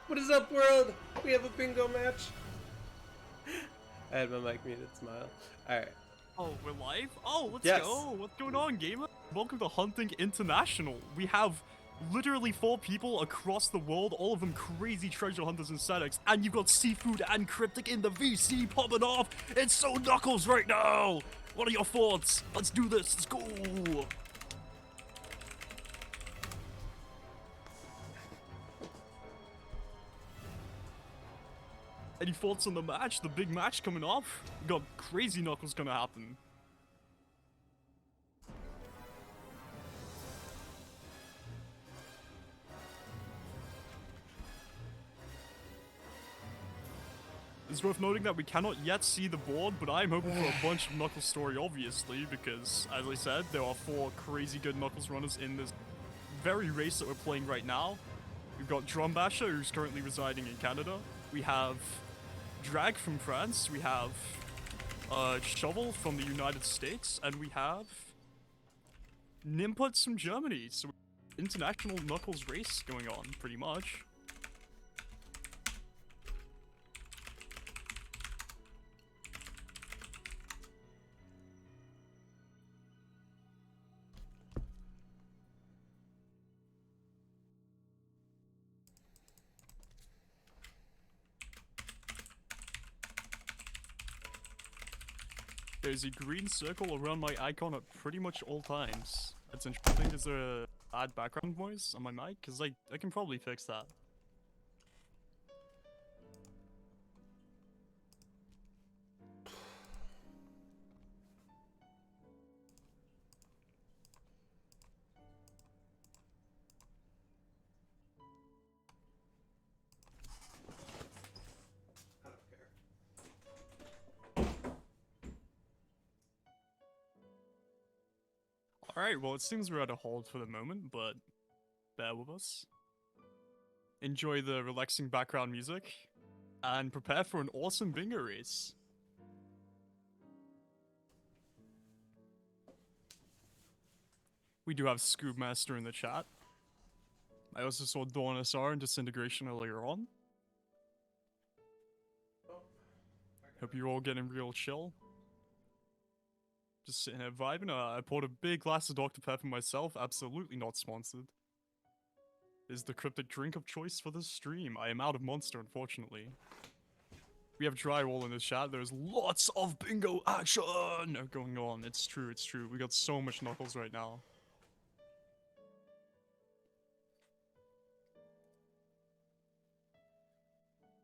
What is up, world? We have a bingo match. I had my mic muted. Smile. All right. Oh, we're live? Oh, let's Yes. go. What's going on, gamer? Welcome to Hunting International. We have literally 4 people across the world, all of them crazy treasure hunters and SADX, and you've got Seafood and Cryptic in the VC popping off. It's so Knuckles right now. What are your thoughts? Let's do this. Let's go. Any thoughts on the match? The big match coming off? We got crazy Knuckles gonna happen. It's worth noting that we cannot yet see the board, but I'm hoping for a bunch of Knuckles story, obviously, because, as I said, there are 4 crazy good Knuckles runners in this very race that we're playing right now. We've got Drumbasher, who's currently residing in Canada. We have Drag from France. We have Shovel from the United States. And we have Nimputs from Germany. So, international Knuckles race going on, pretty much. There's a green circle around my icon at pretty much all times. That's interesting. Is there a bad background noise on my mic? Because I can probably fix that. Alright, well it seems we're at a hold for the moment, but bear with us. Enjoy the relaxing background music, and prepare for an awesome bingo race. We do have Scoopmaster in the chat. I also saw Dawn SR and Disintegration earlier on. Hope you're all getting real chill. Just sitting here vibing. I poured a big glass of Dr. Pepper myself. Absolutely not sponsored. Is the cryptic drink of choice for this stream. I am out of Monster, unfortunately. We have Drywall in the chat. There's lots of bingo action going on. It's true, it's true. We got so much Knuckles right now.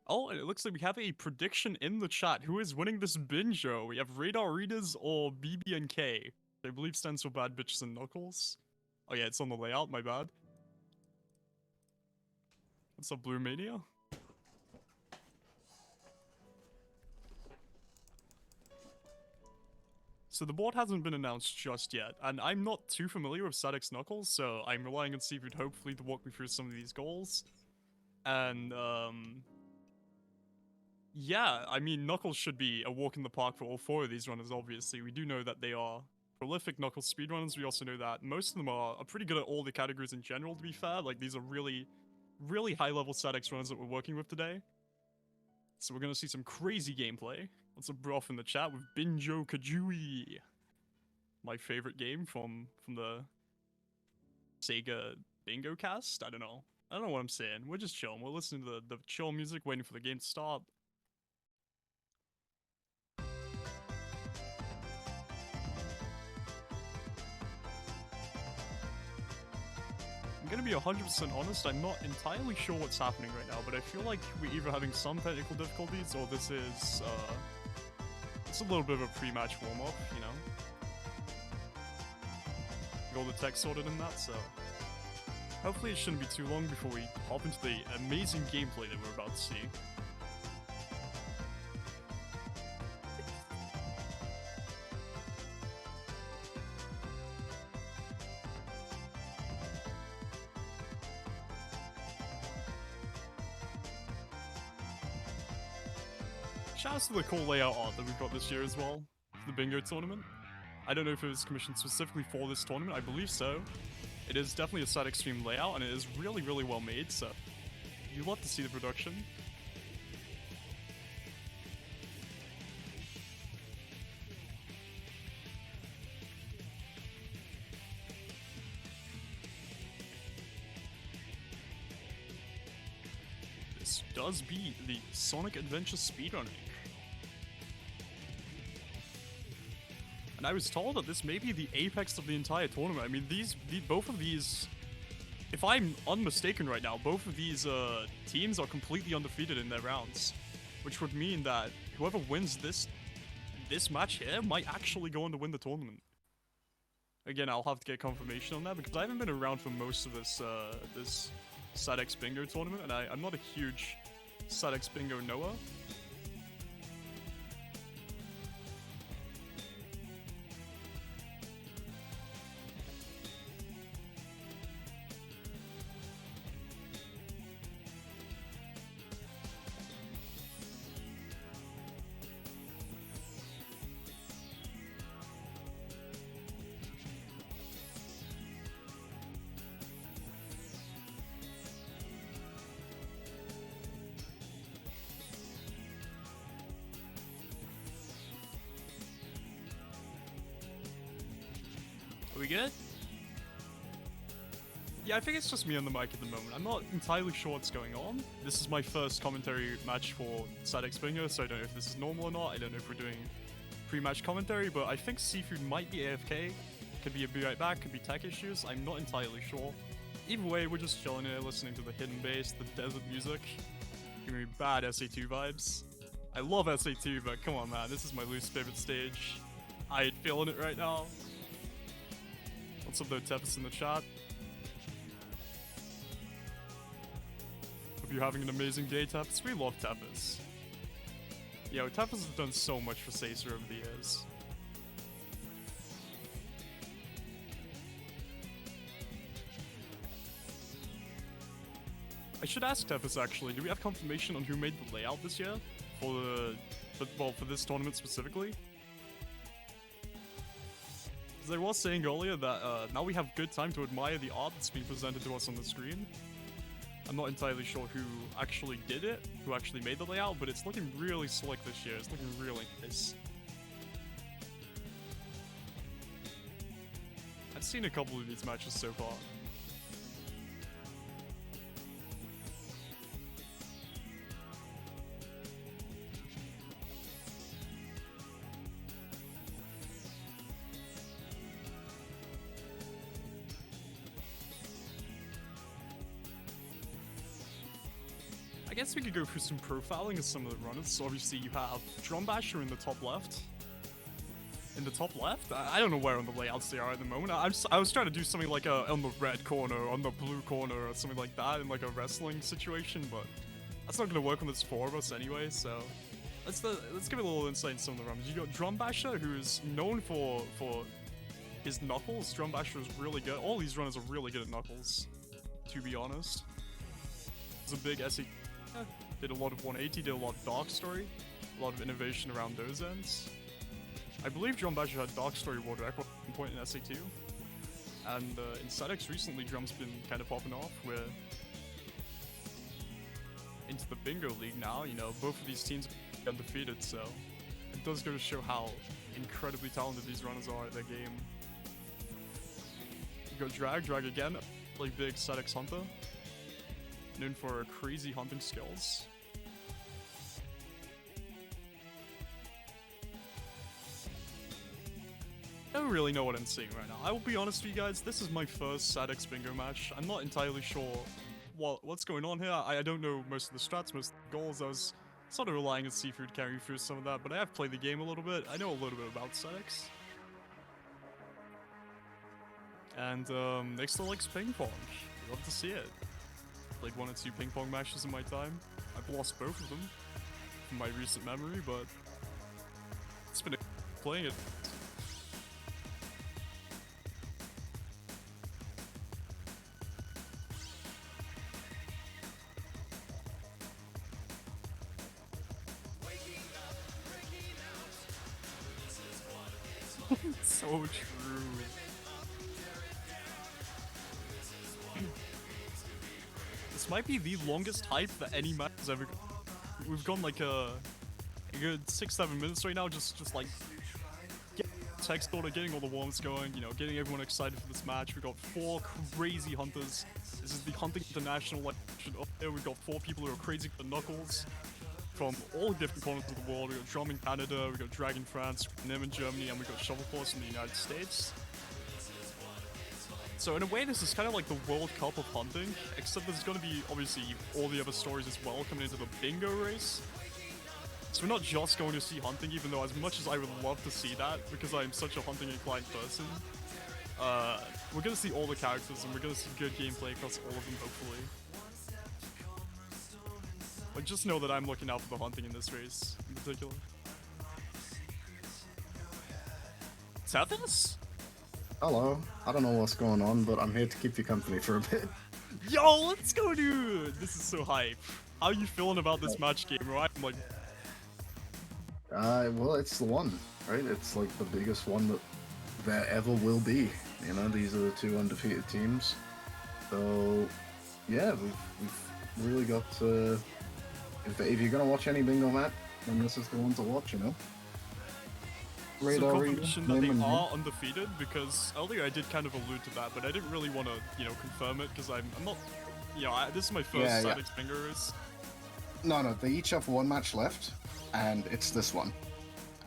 Oh, and it looks like we have a prediction in the chat. Who is winning this bingo? We have Radar Readers or BB&K. I believe stands for Bad Bitches and Knuckles. Oh yeah, it's on the layout, my bad. What's up, Blue Mania? So the board hasn't been announced just yet, and I'm not too familiar with SADX Knuckles, so I'm relying on Seafood hopefully to walk me through some of these goals. And, yeah, I mean, Knuckles should be a walk in the park for all 4 of these runners, obviously. We do know that they are prolific Knuckles speedrunners. We also know that most of them are pretty good at all the categories in general, to be fair. Like, these are really, really high-level SADX runners that we're working with today. So we're gonna see some crazy gameplay. What's up, bro, in the chat with Binjo Kajooie? My favorite game from the Sega Bingo cast? I don't know what I'm saying. We're just chilling. We're listening to the chill music, waiting for the game to start. I'm gonna be 100% honest, I'm not entirely sure what's happening right now, but I feel like we're either having some technical difficulties, or this is, it's a little bit of a pre-match warm-up, you know? Got all the tech sorted in that, so hopefully it shouldn't be too long before we hop into the amazing gameplay that we're about to see. Shouts to the cool layout art that we've got this year as well, for the bingo tournament. I don't know if it was commissioned specifically for this tournament, I believe so. It is definitely a SADX stream layout, and it is really, really well made, so You love to see the production. This does beat the Sonic Adventure speedrunning. And I was told that this may be the apex of the entire tournament. I mean, both of these, if I'm unmistaken right now, both of these teams are completely undefeated in their rounds, which would mean that whoever wins this match here might actually go on to win the tournament. Again, I'll have to get confirmation on that because I haven't been around for most of this this SADX Bingo tournament, and I'm not a huge SADX Bingo knower. Are we good? Yeah, I think it's just me on the mic at the moment. I'm not entirely sure what's going on. This is my first commentary match for SADX Bingo, so I don't know if this is normal or not. I don't know if we're doing pre-match commentary, but I think Seafood might be AFK. Could be a be right back, could be tech issues. I'm not entirely sure. Either way, we're just chilling here, listening to the hidden bass, the desert music. Giving me bad SA2 vibes. I love SA2, but come on, man. This is my least favorite stage. I ain't feeling it right now. What's up though, Tepis in the chat? Hope you're having an amazing day, Tepis. We love Tepis. Yo, Tepis has done so much for Sacer over the years. I should ask Tepis actually, do we have confirmation on who made the layout this year? For this tournament specifically? As I was saying earlier that now we have good time to admire the art that's being presented to us on the screen. I'm not entirely sure who actually did it, who actually made the layout, but it's looking really slick this year. It's looking really nice. I've seen a couple of these matches so far. I guess we could go through some profiling of some of the runners. So obviously you have Drum Basher in the top left. In the top left? I don't know where on the layouts they are at the moment. I was trying to do something like on the red corner, on the blue corner, or something like that in like a wrestling situation, but that's not going to work when there's four of us anyway, so... Let's give it a little insight into some of the runners. You got Drum Basher, who's known for his knuckles. Drum Basher is really good. All these runners are really good at knuckles, to be honest. It's a big SE. Did a lot of 180, did a lot of Dark Story, a lot of innovation around those ends. I believe Drum Basher had Dark Story world record at one point in SA2. And in SADX recently, Drum's been kind of popping off. We're into the Bingo League now, you know, both of these teams are undefeated, so it does go to show how incredibly talented these runners are at their game. You got Drag again, like big SADX hunter. Known for crazy hunting skills. I don't really know what I'm seeing right now. I will be honest with you guys, this is my first SADX Bingo match. I'm not entirely sure what's going on here. I don't know most of the strats, most of the goals. I was sort of relying on Seafood carrying through some of that, but I have played the game a little bit. I know a little bit about SADX. And next to likes ping pong. Love to see it. Played 1 or 2 ping pong matches in my time. I've lost both of them from my recent memory, but it's been playing it. So true. This might be the longest hype that any match has ever. We've gone like a good 6-7 minutes right now, just like text order, getting all the warms going, you know, getting everyone excited for this match. We've got 4 crazy hunters. This is the Hunting International like up there. We've got 4 people who are crazy for Knuckles from all different corners of the world. We've got Drum in Canada, we've got Drag in France, Nim in Germany, and we've got Shovel Force in the United States. So in a way, this is kind of like the World Cup of hunting, except there's going to be, obviously, all the other stories as well coming into the bingo race. So we're not just going to see hunting, even though as much as I would love to see that, because I'm such a hunting inclined person, we're going to see all the characters, and we're going to see good gameplay across all of them, hopefully. But just know that I'm looking out for the hunting in this race, in particular. Tethys? Hello. I don't know what's going on, but I'm here to keep you company for a bit. Yo, let's go, dude! This is so hype. How are you feeling about this match game, right? I'm like... Well, it's the one, right? It's like the biggest one that there ever will be. You know, these are the 2 undefeated teams. So, yeah, we've really got to... If you're gonna watch any bingo match, then this is the one to watch, you know? It's a confirmation that they are undefeated, because earlier I did kind of allude to that, but I didn't really want to, you know, confirm it, because I'm not... You know, this is my first SADX bingo race. No, they each have 1 match left, and it's this one.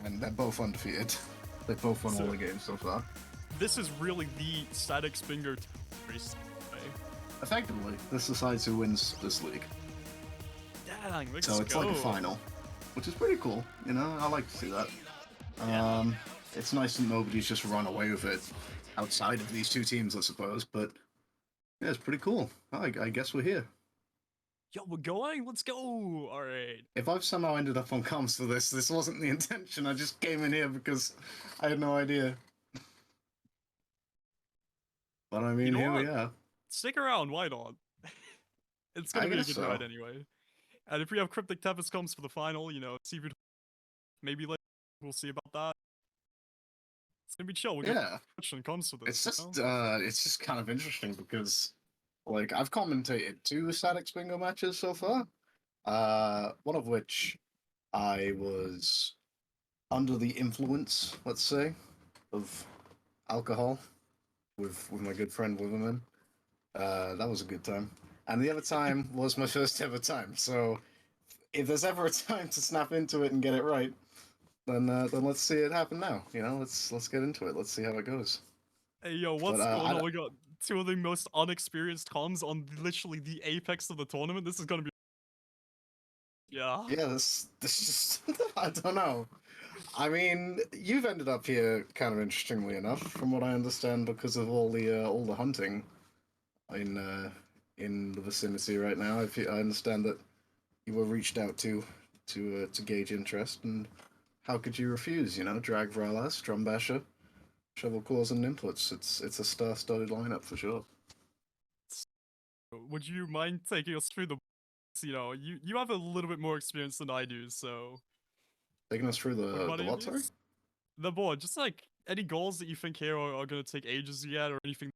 And they're both undefeated. They've both won all the games so far. This is really the SADX bingo race. Effectively, this decides who wins this league. Dang, let's so it's go. like a final, which is pretty cool, you know? I like to see that. It's nice that nobody's just run away with it outside of these 2 teams, I suppose, but yeah, it's pretty cool. I guess we're here. Yo, we're going? Let's go! Alright. If I've somehow ended up on comms for this wasn't the intention. I just came in here because I had no idea. But I mean, here we are. Stick around, why not? It's gonna be a good ride anyway. And if we have Cryptic Tethys comes for the final, you know, see if maybe later we'll see about that. It's gonna be chill. We'll get comes for this. It's just kind of interesting because, like, I've commentated 2 SADX bingo matches so far. One of which I was under the influence, let's say, of alcohol with my good friend Wiverman. That was a good time. And the other time was my first ever time. So if there's ever a time to snap into it and get it right, then let's see it happen now. You know, let's get into it. Let's see how it goes. Hey yo, what's going on? We got 2 of the most unexperienced comms on literally the apex of the tournament. This is gonna be yeah. This just I don't know. I mean, you've ended up here kind of interestingly enough, from what I understand, because of all the hunting in the vicinity right now. I understand that you were reached out to gauge interest, and how could you refuse? You know, Drag Vralas, Drumbasher, Shovel Claws, and Inputs. It's a star-studded lineup for sure. Would you mind taking us through the? You know, you have a little bit more experience than I do, so. Taking us through the what, sorry? The board. Just like any goals that you think here are gonna take ages to get, or anything.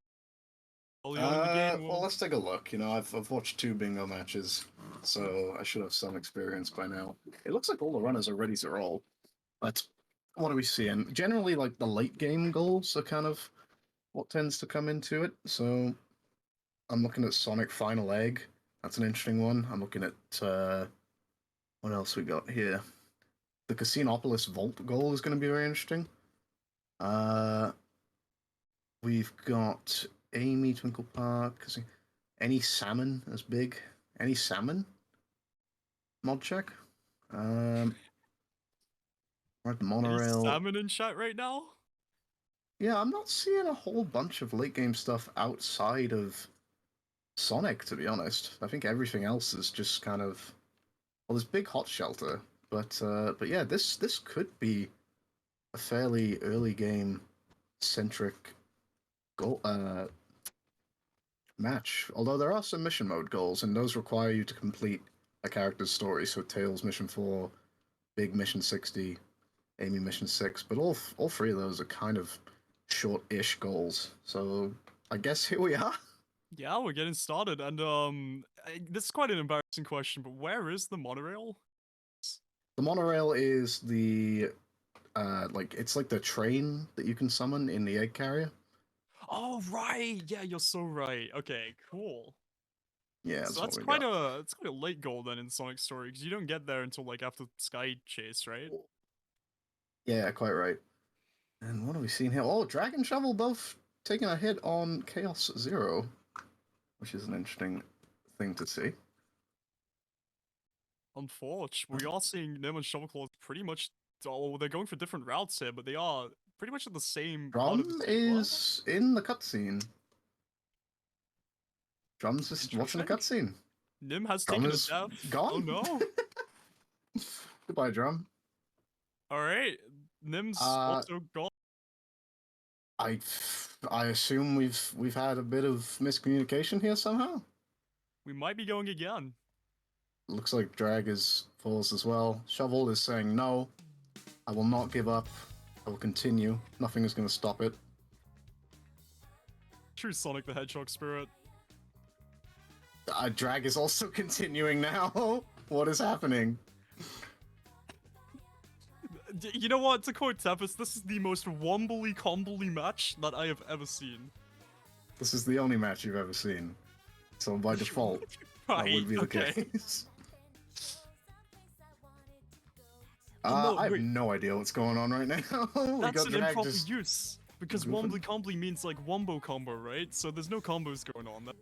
Early on in the game, well, let's take a look. You know, I've watched 2 bingo matches, so I should have some experience by now. It looks like all the runners are ready to roll. But what are we seeing? Generally, like, the late game goals are kind of what tends to come into it. So I'm looking at Sonic Final Egg. That's an interesting one. I'm looking at what else we got here. The Casinopolis Vault goal is going to be very interesting. We've got Amy Twinkle Park. Any salmon is big. Any salmon? Mod check. Right, the monorail. Any salmon in chat right now? Yeah, I'm not seeing a whole bunch of late game stuff outside of Sonic, to be honest. I think everything else is just kind of, well, there's Big Hot Shelter, but yeah, this could be a fairly early game centric goal match. Although there are some mission mode goals, and those require you to complete a character's story. So Tails Mission 4, Big Mission 60, Amy Mission 6, but all 3 of those are kind of short-ish goals. So I guess here we are. Yeah, we're getting started, and this is quite an embarrassing question, but where is the monorail? The monorail is the it's like the train that you can summon in the egg carrier. Oh right, yeah, you're so right. Okay, cool. Yeah, So that's what that's we quite got. a late goal then in Sonic Story because you don't get there until like after Sky Chase, right? Yeah, quite right. And what have we seen here? Oh, Dragon Shovel both taking a hit on Chaos Zero, which is an interesting thing to see. Unfortunately, we are seeing Nim and Shovelclaw pretty much. Oh, they're going for different routes here, but they are pretty much at the same part of the Drum stage. What? is in the cutscene. Drum's just watching a Interesting. cutscene. Nim has Drum taken a is death. gone. Oh no. Goodbye, Drum. All right, Nim's Uh, also gone. I I assume we've had a bit of miscommunication here somehow. We might be going again. Looks like Drag is falls as well. Shovel is saying no. I will not give up. I will continue. Nothing is going to stop it. True Sonic the Hedgehog spirit. Drag is also continuing now. What is happening? You know what? To quote Tempest, this is the most wombly combly match that I have ever seen. This is the only match you've ever seen. So by default, that would be the case. Oh, no, I have wait. no idea what's going on right now. We That's got an Drag improper just use. Because goofing. wombly combly means like wombo combo, right? So there's no combos going on there.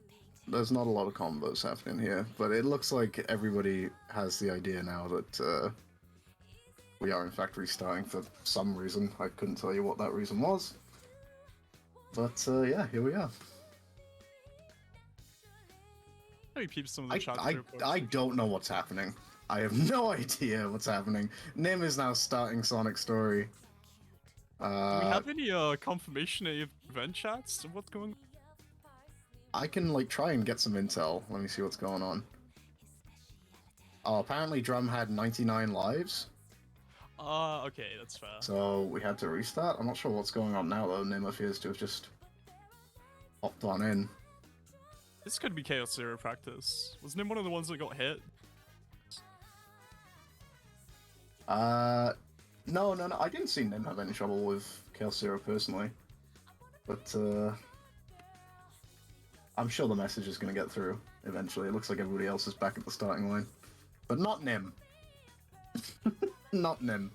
There's not a lot of combos happening here, but it looks like everybody has the idea now that we are in fact restarting for some reason. I couldn't tell you what that reason was. But yeah, here we are. Maybe peep some of the chat. I don't know what's happening. I have no idea what's happening. Nim is now starting Sonic Story. Do we have any confirmation of event chats of what's going on? I can like try and get some intel. Let me see what's going on. Oh, apparently Drum had 99 lives. Okay, that's fair. So we had to restart. I'm not sure what's going on now though. Nim appears to have just hopped on in. This could be Chaos Zero practice. Was Nim one of the ones that got hit? No. I didn't see Nim have any trouble with Chaos Zero personally. But I'm sure the message is going to get through eventually. It looks like everybody else is back at the starting line. But not Nim. Not Nim.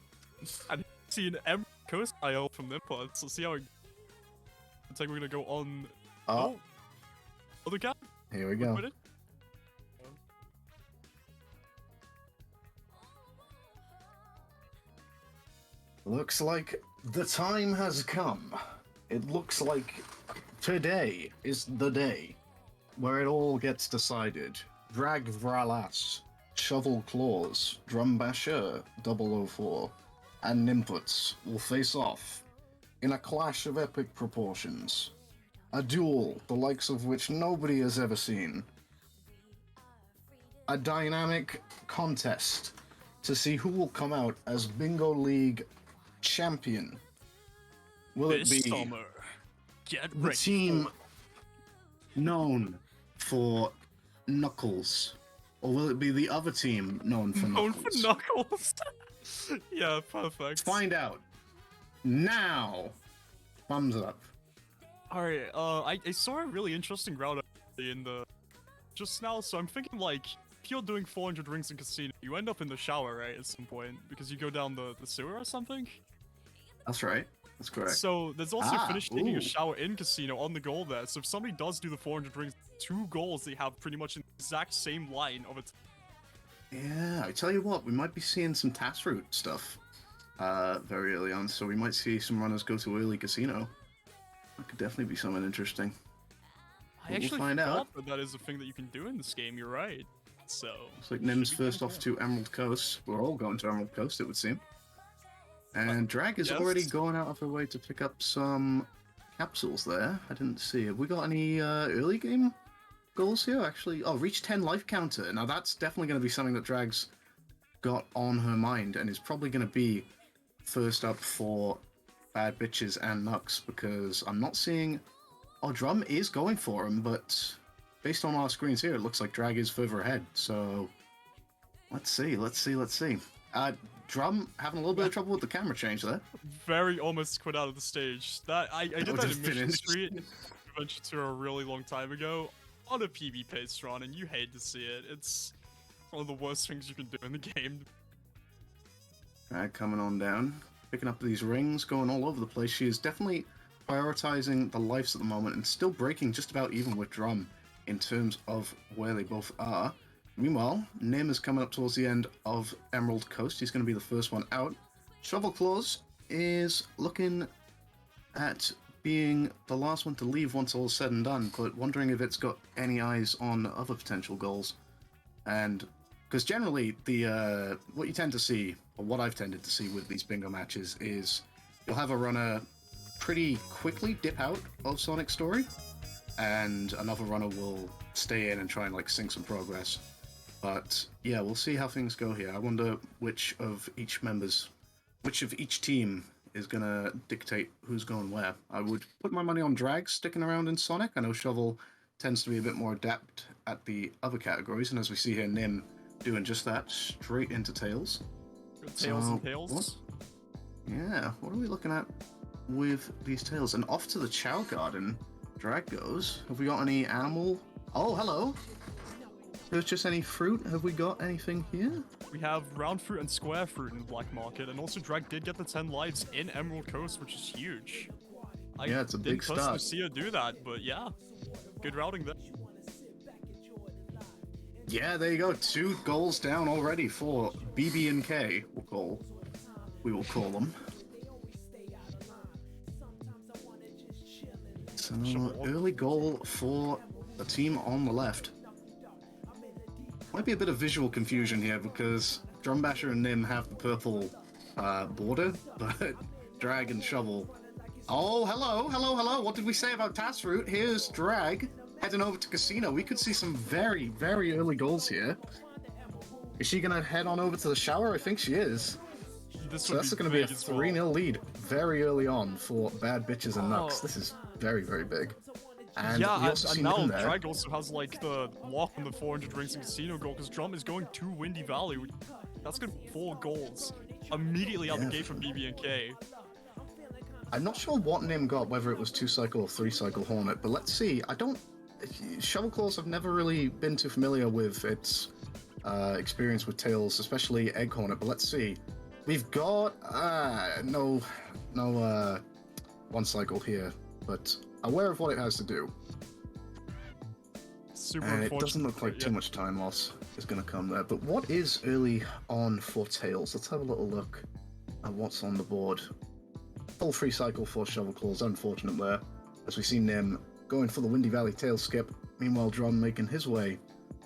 I've seen Emerald Coast IO from Nim pods, so see how it... I think we're gonna go on... Oh, Other cat? here we go. Looks like the time has come. It looks like today is the day where it all gets decided. Drag Vralas, Shovel Claws, Drum Basher 004, and Nimputs will face off in a clash of epic proportions. A duel the likes of which nobody has ever seen. A dynamic contest to see who will come out as Bingo League champion. Will it be summer, get the ready team known for Knuckles, or will it be the other team known for known Knuckles? for Knuckles. Yeah, perfect. Find out now. Thumbs up. Alright, I saw a really interesting route in the just now, so I'm thinking like if you're doing 400 rings in casino, you end up in the shower, right, at some point, because you go down the sewer or something? That's right. That's correct. So there's also finish taking ooh. a shower in casino on the goal there, so if somebody does do the 400 rings, 2 goals they have pretty much in the exact same line of it. Yeah, I tell you what, we might be seeing some task route stuff very early on, so we might see some runners go to early casino. That could definitely be something interesting. I actually find out. forgot that is a thing that you can do in this game, you're right. So... Looks like Nim's should be first kinda off cool. to Emerald Coast. We're all going to Emerald Coast, it would seem. And Drag is yes. already going out of her way to pick up some capsules there. I didn't see. Have we got any early game goals here? Actually, oh, reach 10 life counter. Now that's definitely going to be something that Drag's got on her mind and is probably going to be first up for Bad Bitches and Nux, because I'm not seeing... Oh, Drum is going for him, but based on our screens here, it looks like Drag is further ahead. So let's see. Drum having a little bit of trouble with the camera change there. Very almost quit out of the stage. That I did that just in Mission finished. 3 Adventure 2 a really long time ago on a PB pace run, and you hate to see it. It's one of the worst things you can do in the game. Drag coming on down, picking up these rings, going all over the place. She is definitely prioritizing the lives at the moment and still breaking just about even with Drum in terms of where they both are. Meanwhile, Nim is coming up towards the end of Emerald Coast. He's going to be the first one out. Shovel Claws is looking at being the last one to leave once all's said and done, but wondering if it's got any eyes on other potential goals. And because generally, what you tend to see, or what I've tended to see with these bingo matches, is you'll have a runner pretty quickly dip out of Sonic's story, and another runner will stay in and try and like sink some progress. But yeah, we'll see how things go here. I wonder which of each team is gonna dictate who's going where. I would put my money on Drag sticking around in Sonic. I know Shovel tends to be a bit more adept at the other categories, and as we see here, Nim doing just that, straight into Tails. Good tails and tails. Yeah, what are we looking at with these tails? And off to the Chow Garden, Drag goes. Have we got any animal? Oh, hello. There's just any fruit. Have we got anything here? We have round fruit and square fruit in the black market, and also Drag did get the 10 lives in Emerald Coast, which is huge. Yeah, it's a big didn't personally start. see her do that, but yeah, good routing there. Yeah, there you go. 2 goals down already for BB and K. We will call them. So early goal for the team on the left. Might be a bit of visual confusion here because Drumbasher and Nim have the purple border, but Drag and Shovel. Oh, hello. What did we say about Tassroot? Here's Drag heading over to Casino. We could see some very, very early goals here. Is she going to head on over to the shower? I think she is. So that's going to be a 3-0 lead very early on for Bad Bitches and Nux. This is very, very big. And yeah, we also see and now Nim there. Drag also has like the lock on the 400 rings in Casino goal because Drum is going to Windy Valley. That's going to be 4 goals immediately out the gate from BB and K. I'm not sure what Nim got, whether it was 2-cycle or 3-cycle Hornet, but let's see. Shovel Claws have never really been too familiar with its experience with Tails, especially Egg Hornet, but let's see. We've got no 1-cycle here, but aware of what it has to do. Super And it unfortunate, doesn't look like too much time loss is going to come there. But what is early on for Tails? Let's have a little look at what's on the board. Full 3-cycle for Shovel Claws, unfortunate there. As we see Nim going for the Windy Valley tail skip. Meanwhile, Drum making his way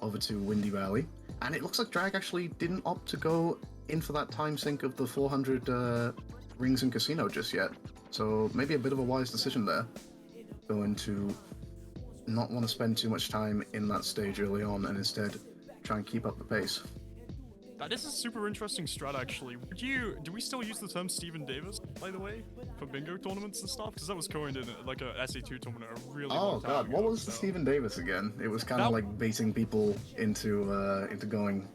over to Windy Valley. And it looks like Drag actually didn't opt to go in for that time sink of the 400 rings in Casino just yet. So maybe a bit of a wise decision there. Going to not want to spend too much time in that stage early on and instead try and keep up the pace. That is a super interesting strat, actually. Do we still use the term Steven Davis, by the way, for bingo tournaments and stuff? Because that was coined in like a SA2 tournament a really long time god, ago, what was the Steven Davis again? It was kind of like baiting people into going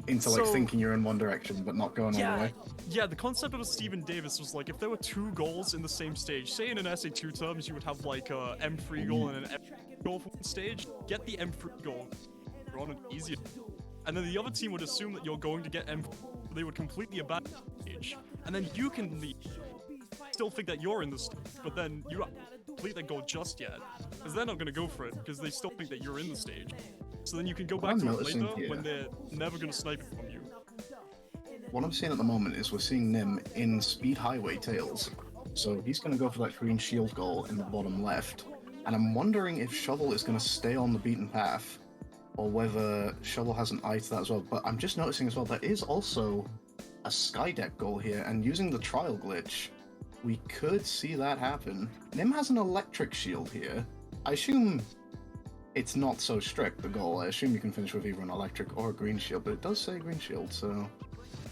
into like thinking you're in one direction but not going all the way. Yeah, the concept of a Steven Davis was like if there were 2 goals in the same stage, say in an SA2 terms, you would have like a M3 goal and an M goal for one stage. Get the M3 goal, you're on an easier. And then the other team would assume that you're going to get M. They would completely abandon the stage, and then you can leave. Still think that you're in the stage, but then you don't complete that goal just yet, because they're not going to go for it because they still think that you're in the stage. So then you can go back to it later when they're never going to snipe it from you. What I'm seeing at the moment is we're seeing Nim in Speed Highway Tails. So he's going to go for that green shield goal in the bottom left. And I'm wondering if Shovel is going to stay on the beaten path, or whether Shovel has an eye to that as well. But I'm just noticing as well, there is also a Skydeck goal here, and using the trial glitch, we could see that happen. Nim has an electric shield here. I assume it's not so strict, the goal. I assume you can finish with either an electric or a green shield, but it does say green shield, so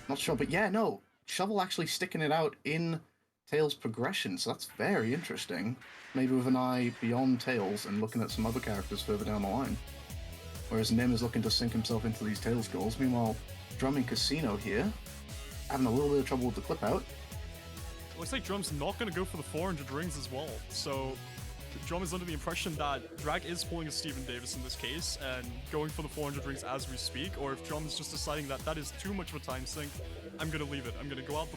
not sure. But yeah, no, Shovel actually sticking it out in Tails' progression, so that's very interesting. Maybe with an eye beyond Tails and looking at some other characters further down the line. Whereas Nim is looking to sink himself into these Tails goals. Meanwhile, Drum in Casino here, having a little bit of trouble with the clip out. Looks like Drum's not going to go for the 400 rings as well. So Drum is under the impression that Drag is pulling a Steven Davis in this case and going for the 400 rings as we speak. Or if Drum is just deciding that that is too much of a time sink, I'm going to leave it. I'm going to go out,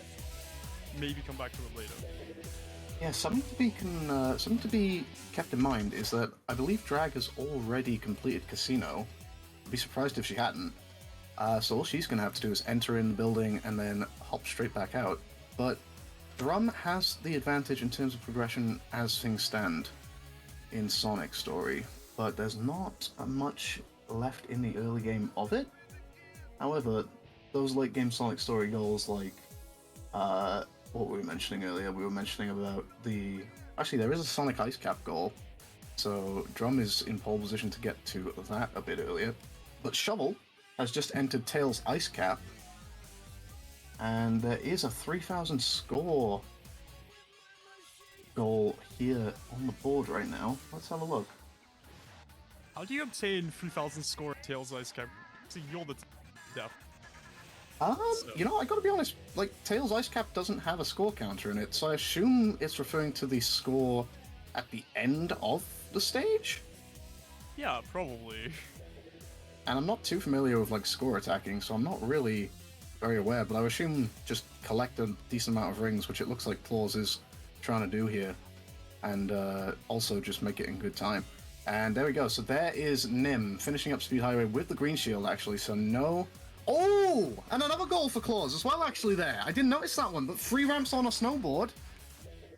maybe come back to it later. Yeah, something to be kept in mind is that I believe Drag has already completed Casino. I'd be surprised if she hadn't. So all she's going to have to do is enter in the building and then hop straight back out. But Drum has the advantage in terms of progression as things stand in Sonic's story, but there's not much left in the early game of it. However, those late game Sonic story goals like what were we mentioning earlier? We were mentioning about the... Actually, there is a Sonic Ice Cap goal, so Drum is in pole position to get to that a bit earlier. But Shovel has just entered Tails' Ice Cap, and there is a 3,000 score goal here on the board right now. Let's have a look. How do you obtain 3,000 score at Tails Ice Cap? See, you're the death. You know, I gotta be honest, like, Tails Ice Cap doesn't have a score counter in it, so I assume it's referring to the score at the end of the stage? Yeah, probably. And I'm not too familiar with, like, score attacking, so I'm not really very aware, but I would assume just collect a decent amount of rings, which it looks like Claus is trying to do here, and also just make it in good time. And there we go, so there is Nim finishing up Speed Highway with the green shield, actually, so no... Oh! And another goal for Claus as well, actually, there. I didn't notice that one, but 3 ramps on a snowboard.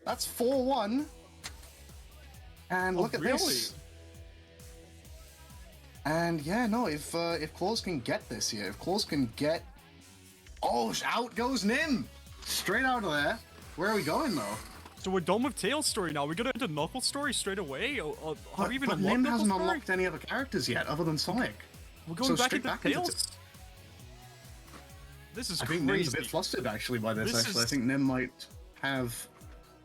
That's 4-1. And look at this. And yeah, no, if Claus can get this here, if Claus can get... Oh, out goes Nim! Straight out of there. Where are we going, though? So we're done with Tails' story now. We're gonna into Knuckles' story straight away? But Nim hasn't unlocked any other characters yet, other than Sonic. We're going back into Tails? This is crazy. I think Nim's a bit flustered, actually, by this, I think Nim might have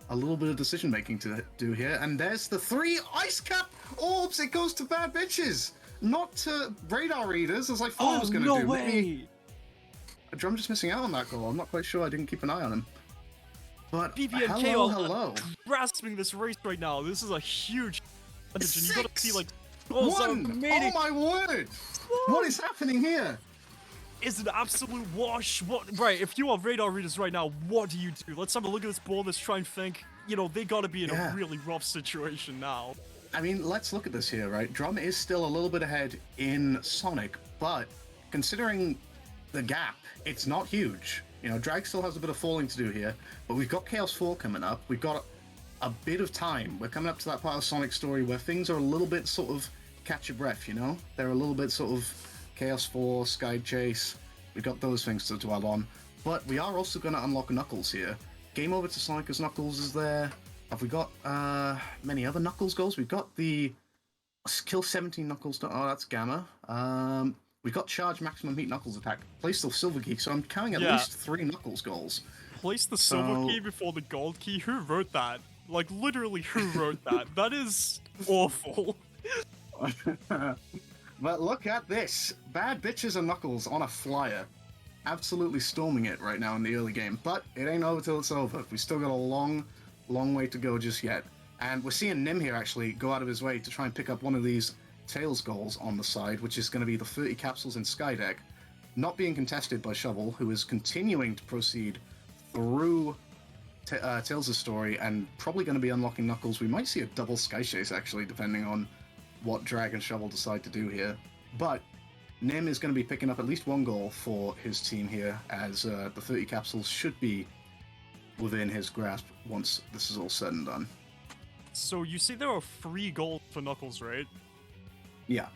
a little bit of decision-making to do here. And there's the 3 Ice Cap orbs! It goes to Bad Bitches! Not to radar readers, as I thought it was going to do. No way! Maybe Drum just missing out on that goal. I'm not quite sure. I didn't keep an eye on him. But hello. Grasping this race right now. This is a huge advantage. You gotta see, like... Oh my word! What is happening here? Is an absolute wash. Right, if you are radar readers right now, what do you do? Let's have a look at this board. Let's try and think. You know, they gotta be in a really rough situation now. I mean, let's look at this here, right? Drum is still a little bit ahead in Sonic, but considering the gap, it's not huge. You know, Drag still has a bit of falling to do here, but we've got Chaos 4 coming up. We've got a bit of time. We're coming up to that part of Sonic's story where things are a little bit sort of catch your breath, you know? They're a little bit sort of Chaos 4, Sky Chase. We've got those things to dwell on. But we are also going to unlock Knuckles here. Game over to Sonic as Knuckles is there. Have we got many other Knuckles goals? We've got the kill 17 Knuckles. Oh, that's Gamma. We've got charge maximum heat Knuckles attack. Place the silver key, so I'm counting at least 3 Knuckles goals. Place the silver key before the gold key? Who wrote that? Like, literally, who wrote that? That is awful. But look at this. Bad Bitches and Knuckles on a flyer. Absolutely storming it right now in the early game. But it ain't over till it's over. We still got a long way to go just yet. And we're seeing Nim here actually go out of his way to try and pick up one of these Tails goals on the side, which is going to be the 30 capsules in Skydeck. Not being contested by Shovel, who is continuing to proceed through Tails' story and probably going to be unlocking Knuckles. We might see a double Sky Chase actually, depending on what Drag and Shovel decide to do here. But Nim is going to be picking up at least 1 goal for his team here, as the 30 capsules should be within his grasp once this is all said and done. So you say there are 3 goals for Knuckles, right? Yeah.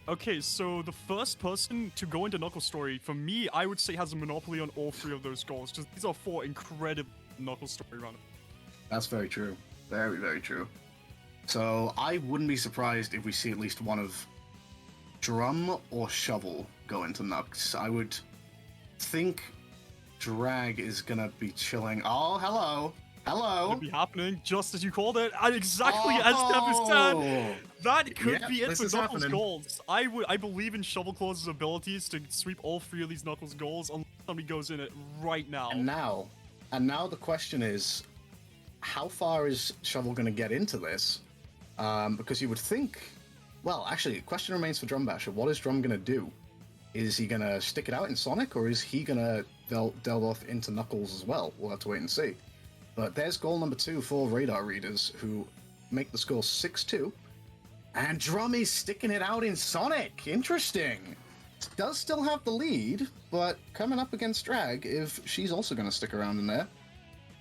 Okay, so the first person to go into Knuckles' story, for me, I would say has a monopoly on all 3 of those goals, because these are 4 incredible Knuckles story runners. That's very true. Very, very true. So I wouldn't be surprised if we see at least one of Drum or Shovel go into Knucks. I would think Drag is gonna be chilling. Oh, hello! Hello. It'll be happening just as you called it, and exactly as Dev said. Oh! That could Yeah, be it this for is Knuckles' happening. goals. I believe in Shovel Claw's abilities to sweep all 3 of these Knuckles goals unless somebody goes in it right now. And now the question is, how far is Shovel going to get into this? Because you would think, well, actually, the question remains for Drum Basher. What is Drum going to do? Is he going to stick it out in Sonic, or is he going to delve off into Knuckles as well? We'll have to wait and see. But there's goal number 2 for Radar Readers, who make the score 6-2. And Drum is sticking it out in Sonic. Interesting. Does still have the lead, but coming up against Drag, if she's also going to stick around in there,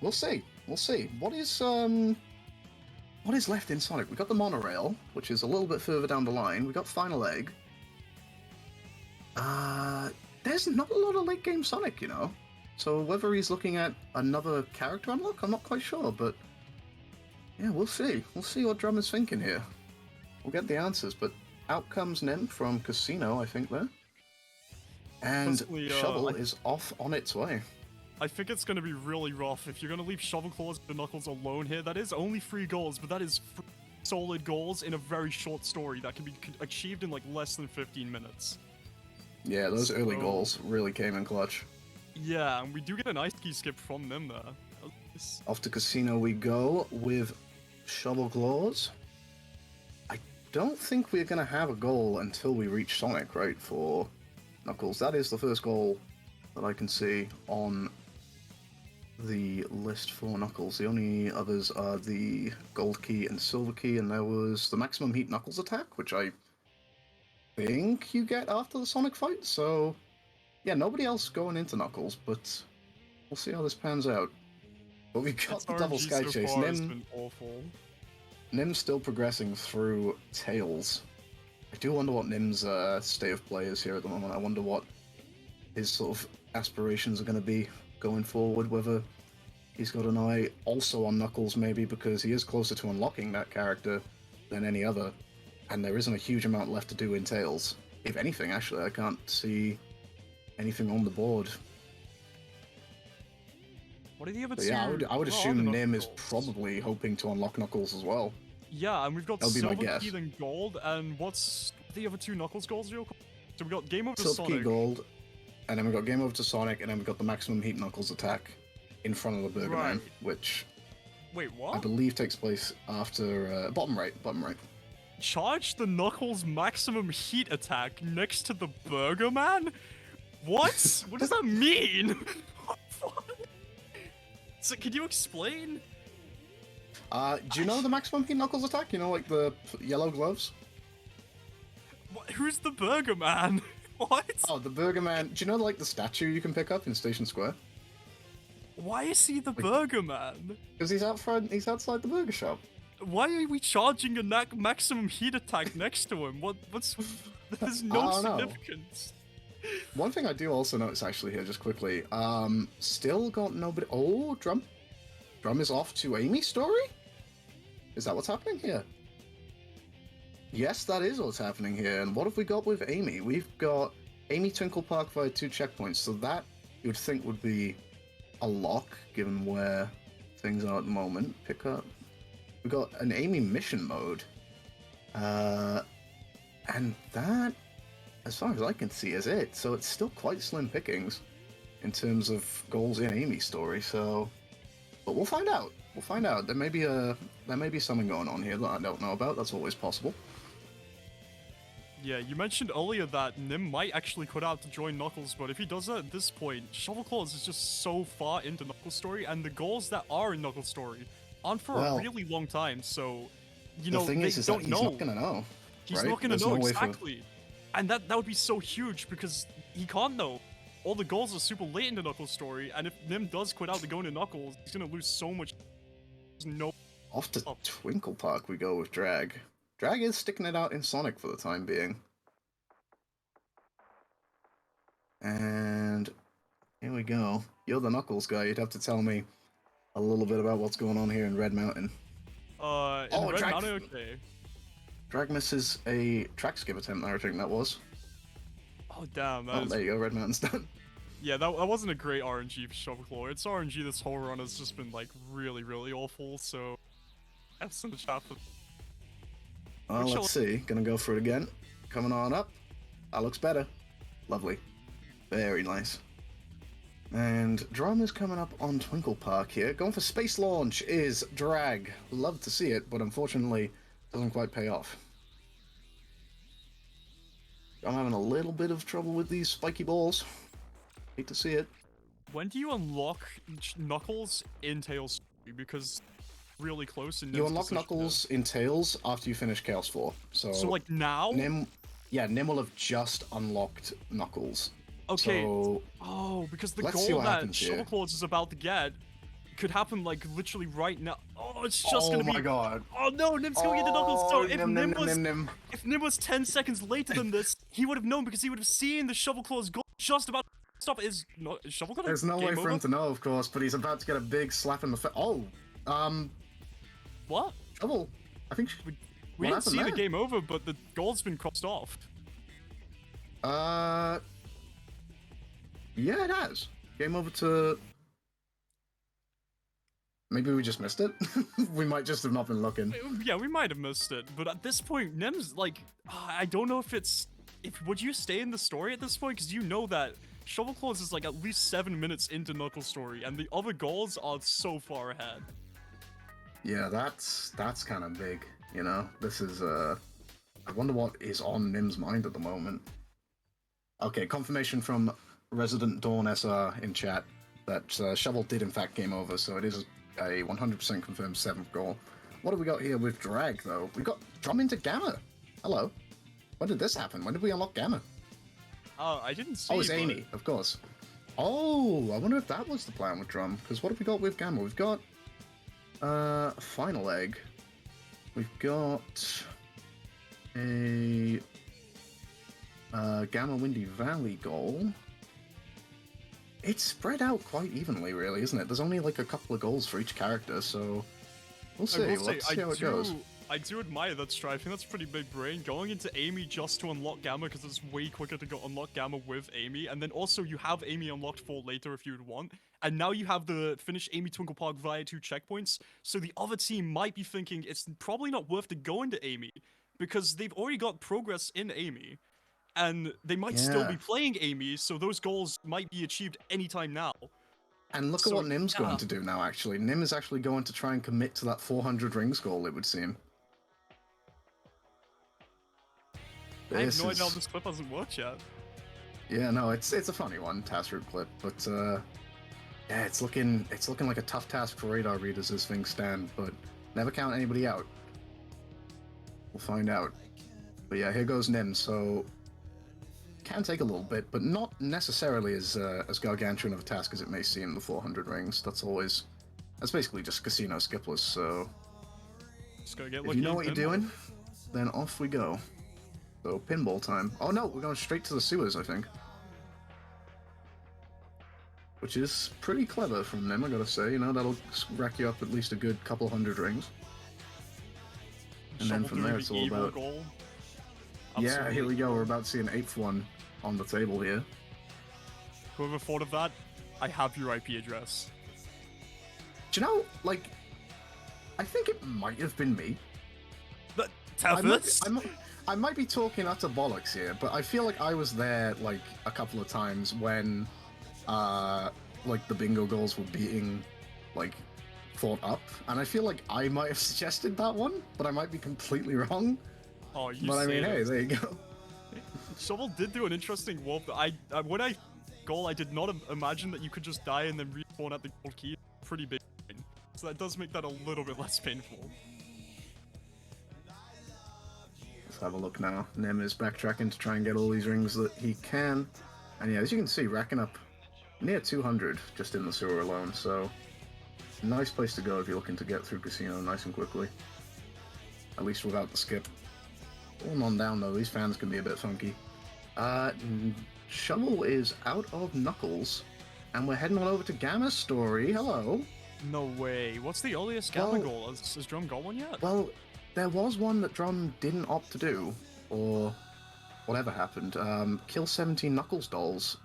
we'll see. We'll see. What is left in Sonic? We got the monorail, which is a little bit further down the line. We got Final Egg. There's not a lot of late game Sonic, you know. So whether he's looking at another character unlock, I'm not quite sure, but yeah, we'll see. We'll see what Drum is thinking here. We'll get the answers, but out comes Nim from Casino, I think, there. And Personally, Shovel is off on its way. I think it's going to be really rough if you're going to leave Shovel Claws and Knuckles alone here. That is only 3 goals, but that is 3 solid goals in a very short story that can be achieved in like less than 15 minutes. Yeah, those early goals really came in clutch. Yeah, and we do get an ice key skip from them there. Off to Casino we go with Shovel Claws. I don't think we're going to have a goal until we reach Sonic, right, for Knuckles. That is the first goal that I can see on the list for Knuckles. The only others are the Gold Key and Silver Key, and there was the Maximum Heat Knuckles attack, which I think you get after the Sonic fight, so yeah, nobody else going into Knuckles, but we'll see how this pans out. But we've got the double Sky so Chase. far has been awful. Nim's still progressing through Tails. I do wonder what Nim's state of play is here at the moment. I wonder what his sort of aspirations are going to be going forward, whether he's got an eye also on Knuckles maybe, because he is closer to unlocking that character than any other, and there isn't a huge amount left to do in Tails. If anything, actually, I can't see anything on the board. What are the other But two? yeah, I would What are assume the Nim is Knuckles? probably hoping to unlock Knuckles as well. Yeah, and we've got That'll be my Silver guess. Key and Gold, and what's the other 2 Knuckles goals real quick? So we got Game Over to Silver Key Sonic. Gold, and then we got Game Over to Sonic, and then we got the Maximum Heat Knuckles attack in front of the Burger Man, Right. which Wait, I what? believe takes place after bottom right. Charge the Knuckles maximum heat attack next to the Burger Man? What? What does that mean? What? So, can you explain? Do you know the Maximum Heat Knuckles attack? You know, like the yellow gloves? Who's the Burger Man? What? Oh, the Burger Man. Do you know, like, the statue you can pick up in Station Square? Why is he the Burger Man? Because he's outside the burger shop. Why are we charging a maximum heat attack next to him? What's... There's no I don't know. significance. One thing I do also notice, actually, here, just quickly, still got nobody... Oh, Drum is off to Amy's story? Is that what's happening here? Yes, that is what's happening here. And what have we got with Amy? We've got Amy Twinkle Park via 2 checkpoints, so that you would think would be a lock, given where things are at the moment. Pick up. We've got an Amy mission mode. And that, as far as I can see, is it. So it's still quite slim pickings in terms of goals in Amy's story, so... But we'll find out. We'll find out. There may be something going on here that I don't know about. That's always possible. Yeah, you mentioned earlier that Nim might actually quit out to join Knuckles, but if he does that at this point, Shovel Claws is just so far into Knuckles' story, and the goals that are in Knuckles' story aren't for a really long time, so, you know, the thing they is don't that know. he's not going to know. He's right? not gonna There's know, no way exactly. And that would be so huge, because he can't know. All the goals are super late in the Knuckles story, and if Nim does quit out to go into Knuckles, he's gonna lose so much. There's no... Off to Twinkle Park we go with Drag. Drag is sticking it out in Sonic for the time being. And here we go. You're the Knuckles guy. You'd have to tell me a little bit about what's going on here in Red Mountain. In Red Drag... Mountain, okay. Drag misses a track skip attempt there, I think that was. Oh, damn, that Oh, is... there you go. Red Mountain's done. Yeah, that wasn't a great RNG for Shovelclaw. Its RNG this whole run has just been like really, really awful. So, F's in the chat for. Well, Which let's see. Gonna go for it again. Coming on up. That looks better. Lovely. Very nice. And Drum is coming up on Twinkle Park here. Going for space launch is Drag. Love to see it, but unfortunately doesn't quite pay off. I'm having a little bit of trouble with these spiky balls. Hate to see it. When do you unlock Knuckles in Tails 3? Because really close in You unlock Knuckles in Tails after you finish Chaos 4. So like now? Nim will have just unlocked Knuckles. Okay. So, because the let's see goal what that happens here. Shovelclaws is about to get could happen like literally right now. Oh, it's just gonna be. Oh my god. Oh no, Nim's going into Knuckles. So if Nim. if Nim was 10 seconds later than this, he would have known because he would have seen the Shovelclaw's goal just about to stop. Is Shovelclaw? There's no way for him to know, of course, but he's about to get a big slap in the face. Oh, What? Shovel. I think We didn't see the there? game over, but the goal's been crossed off. Yeah, it has. Game over to. Maybe we just missed it. We might just have not been looking. Yeah, we might have missed it, but at this point, Nim's like, I don't know if it's. Would you stay in the story at this point? Because you know that Shovelclaws is like at least 7 minutes into Knuckles' story, and the other goals are so far ahead. Yeah, that's kind of big. You know, this is I wonder what is on Nim's mind at the moment. Okay, confirmation from Resident Dawn SR in chat that Shovel did in fact game over, so it is a 100% confirmed 7th goal. What have we got here with Drag, though? We got Drum into Gamma. Hello. When did this happen? When did we unlock Gamma? I didn't see. Oh, it's Amy, of course. Oh, I wonder if that was the plan with Drum, because what have we got with Gamma? We've got Final Egg. We've got a Gamma Windy Valley goal. It's spread out quite evenly, really, isn't it? There's only like a couple of goals for each character, so we'll see. Let's see how it goes. I do admire that Strive. I think that's pretty big brain. Going into Amy just to unlock Gamma, because it's way quicker to go unlock Gamma with Amy. And then also you have Amy unlocked for later if you'd want. And now you have the finish Amy Twinkle Park via 2 checkpoints. So the other team might be thinking it's probably not worth to go into Amy, because they've already got progress in Amy. And they might still be playing Amy, so those goals might be achieved anytime now. And look at what Nim's going to do now, actually. Nim is actually going to try and commit to that 400 rings goal, it would seem. I have no idea how this clip hasn't worked yet. Yeah, no, it's a funny one, task route clip, but yeah, it's looking like a tough task for radar readers as things stand, but never count anybody out. We'll find out. But yeah, here goes Nim, so can take a little bit, but not necessarily as gargantuan of a task as it may seem, the 400 rings. That's basically just casino skipless, so Just gotta get if you know what you're doing, then off we go. So, pinball time. Oh no, we're going straight to the sewers, I think. Which is pretty clever from them, I gotta say. You know, that'll rack you up at least a good couple hundred rings. And then from there, it's all about... Goal. Yeah, here we go. We're about to see an 8th one on the table here. Whoever thought of that, I have your IP address. Do you know, like, I think it might have been me. But tell us. I might be talking utter bollocks here, but I feel like I was there, like, a couple of times when, like, the bingo goals were being, like, thought up. And I feel like I might have suggested that one, but I might be completely wrong. Oh, you But I mean, hey, there you go. Shovel did do an interesting warp. When I goal, I did not imagine that you could just die and then respawn at the gold key. Pretty big. So that does make that a little bit less painful. Let's have a look now. Nim is backtracking to try and get all these rings that he can. And yeah, as you can see, racking up near 200 just in the sewer alone, so nice place to go if you're looking to get through Casino nice and quickly. At least without the skip. Going on down though, these fans can be a bit funky. Shovel is out of Knuckles, and we're heading on over to Gamma's story. Hello. No way. What's the earliest Gamma goal? Has Drum got one yet? Well, there was one that Drum didn't opt to do, or whatever happened. Kill 17 Knuckles dolls.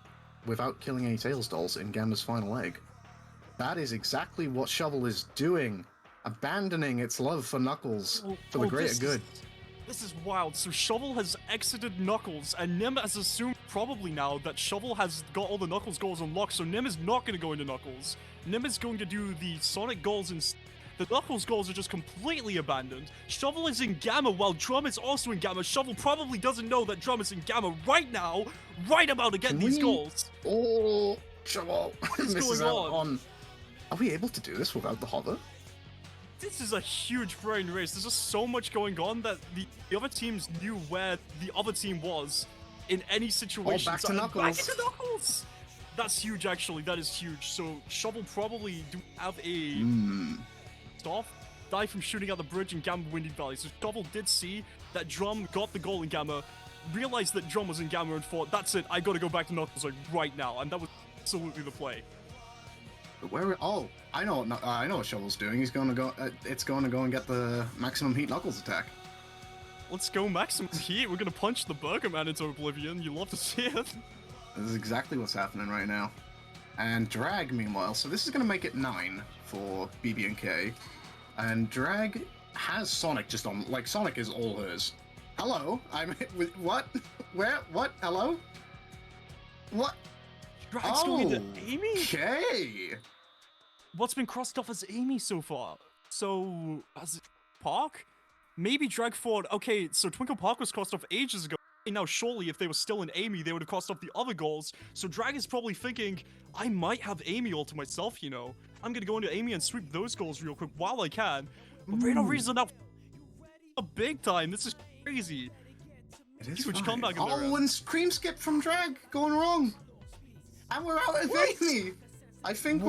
without killing any Tails dolls in Gamma's final egg. That is exactly what Shovel is doing, abandoning its love for Knuckles for the greater good. This is wild. So Shovel has exited Knuckles, and Nim has assumed probably now that Shovel has got all the Knuckles goals unlocked, so Nim is not going to go into Knuckles. Nim is going to do the Sonic goals instead. The Knuckles goals are just completely abandoned. Shovel is in Gamma while Drum is also in Gamma. Shovel probably doesn't know that Drum is in Gamma right now, right about to get these goals. Oh, Shovel misses going out on... Are we able to do this without the hover? This is a huge brain race. There's just so much going on that the other teams knew where the other team was in any situation. Back to Knuckles. Back to Knuckles! That's huge, actually. That is huge. So Shovel probably do have a stop, die from shooting out the bridge in Gamma Windy Valley. So Shovel did see that Drum got the goal in Gamma, realized that Drum was in Gamma and thought, that's it, I gotta go back to Knuckles like right now. And that was absolutely the play. Where? Oh, I know what Shovel's doing. He's going to go. It's going to go and get the maximum heat Knuckles attack. Let's go maximum heat. We're gonna punch the Burger Man into oblivion. You love to see it. This is exactly what's happening right now. And Drag, meanwhile, so this is going to make it 9 for BB and K. And Drag has Sonic just on. Like Sonic is all hers. Hello, I'm with what? Where? What? Hello? What? Drag's going to Amy? Okay. What's been crossed off as Amy so far? So, has it Park? Maybe Drag thought, okay, so Twinkle Park was crossed off ages ago. Now, surely, if they were still in Amy, they would have crossed off the other goals. So Drag is probably thinking, I might have Amy all to myself, you know. I'm gonna go into Amy and sweep those goals real quick while I can. But Radar Reason now a big time. This is crazy. It is huge fine. comeback in there. Oh, and Cream Skip from Drag going wrong. And we're out of Amy. I think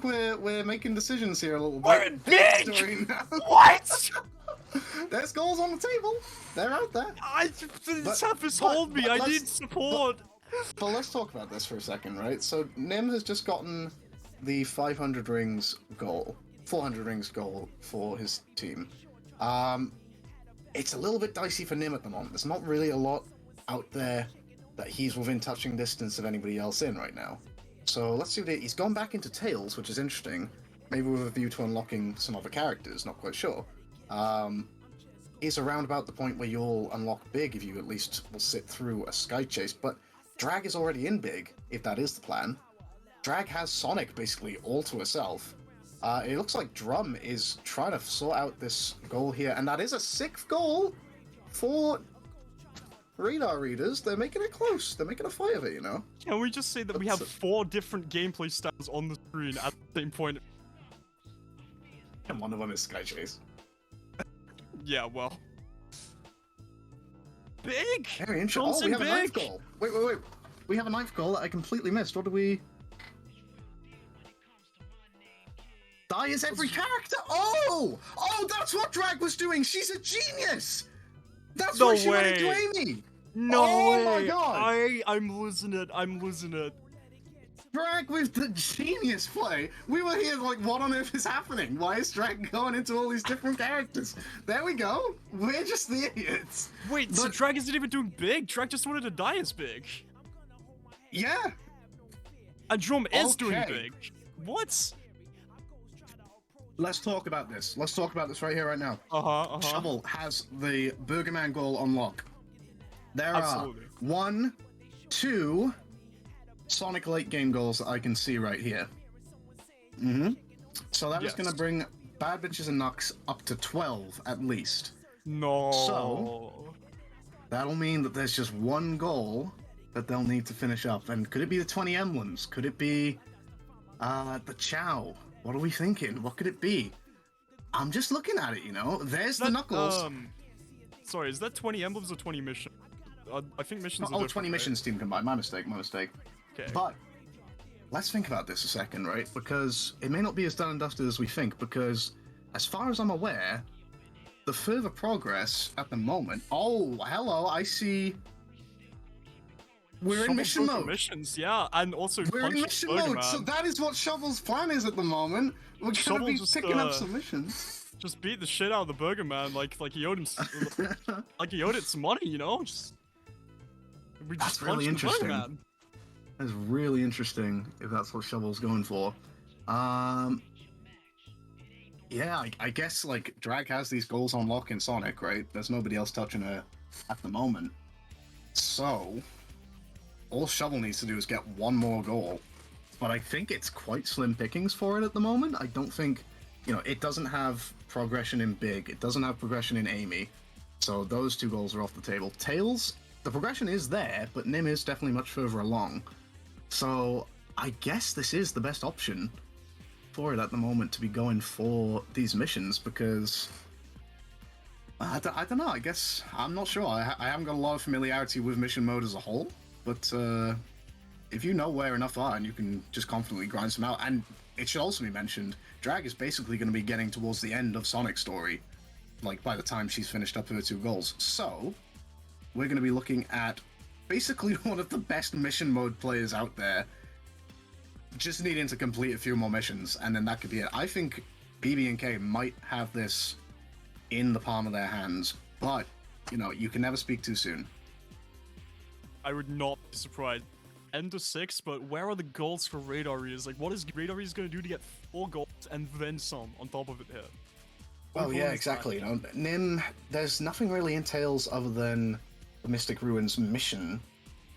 we're making decisions here a little bit. We're in big! Story now. What? There's goals on the table. They're out there. Tempest told me I let's- need support. But let's talk about this for a second, right? So Nim has just gotten the 500 rings goal, 400 rings goal for his team. It's a little bit dicey for Nim at the moment. There's not really a lot out there that he's within touching distance of anybody else in right now. So let's see what he's gone back into Tails, which is interesting. Maybe with a view to unlocking some other characters, not quite sure. Is around about the point where you'll unlock Big if you at least will sit through a Sky Chase, but Drag is already in Big, if that is the plan. Drag has Sonic basically all to herself. It looks like Drum is trying to sort out this goal here, and that is a 6th goal for Radar Readers. They're making it close. They're making a fight of it, you know? Can we just say that we have 4 different gameplay styles on the screen at the same point? And one of them is Sky Chase. Yeah, well. Big! Very interesting. Oh, we have a 9th goal. Wait. We have a 9th goal that I completely missed. What do we... Die as every character? Oh, that's what Drag was doing. She's a genius. That's why she went into Amy. No way! My God. I'm losing it. I'm losing it. Drag with the genius play. We were here like, what on earth is happening? Why is Drag going into all these different characters? There we go. We're just the idiots. Wait, so Drag isn't even doing Big? Drag just wanted to die as Big. Yeah. And Drum is doing Big. What? Let's talk about this. Let's talk about this right here, right now. Shovel has the Burger Man goal on lock. There are 1, 2 Sonic late game goals that I can see right here. So that is going to bring Bad Bitches and Nux up to 12 at least. No. So that'll mean that there's just 1 goal that they'll need to finish up. And could it be the 20 emblems? Could it be the Chow? What are we thinking? What could it be? I'm just looking at it, you know? There's the Knuckles. Sorry, is that 20 emblems or 20 missions? I think missions are different, 20 missions team combined. My mistake. Okay. But let's think about this a second, right? Because it may not be as done and dusted as we think, because as far as I'm aware, the further progress at the moment... Oh, hello, I see... We're in mission mode. Missions, yeah, and also we're in mission mode, so that is what Shovel's plan is at the moment. We're gonna be picking up some missions. Just beat the shit out of the Burger Man, like he owed him, like he owed it some money, you know. We just That's really punched the Burger interesting. Man. That's really interesting if that's what Shovel's going for. Yeah, I guess like Drag has these goals on lock in Sonic, right? There's nobody else touching her at the moment. So all Shovel needs to do is get one more goal. But I think it's quite slim pickings for it at the moment. I don't think, it doesn't have progression in Big. It doesn't have progression in Amy. So those two goals are off the table. Tails, the progression is there, but Nim is definitely much further along. So I guess this is the best option for it at the moment to be going for these missions because I don't know. I guess I'm not sure. I haven't got a lot of familiarity with mission mode as a whole, but if you know where enough are and you can just confidently grind some out, and it should also be mentioned, Drag is basically going to be getting towards the end of Sonic's story, like by the time she's finished up her 2 goals. So we're going to be looking at basically one of the best mission mode players out there, just needing to complete a few more missions, and then that could be it. I think BB&K might have this in the palm of their hands, but, you can never speak too soon. I would not be surprised. End of 6, but where are the goals for Radar Eaters? Like, what is Radar Eaters going to do to get 4 goals and then some on top of it here? Well, yeah, exactly. Nim, there's nothing really in Tails other than the Mystic Ruins mission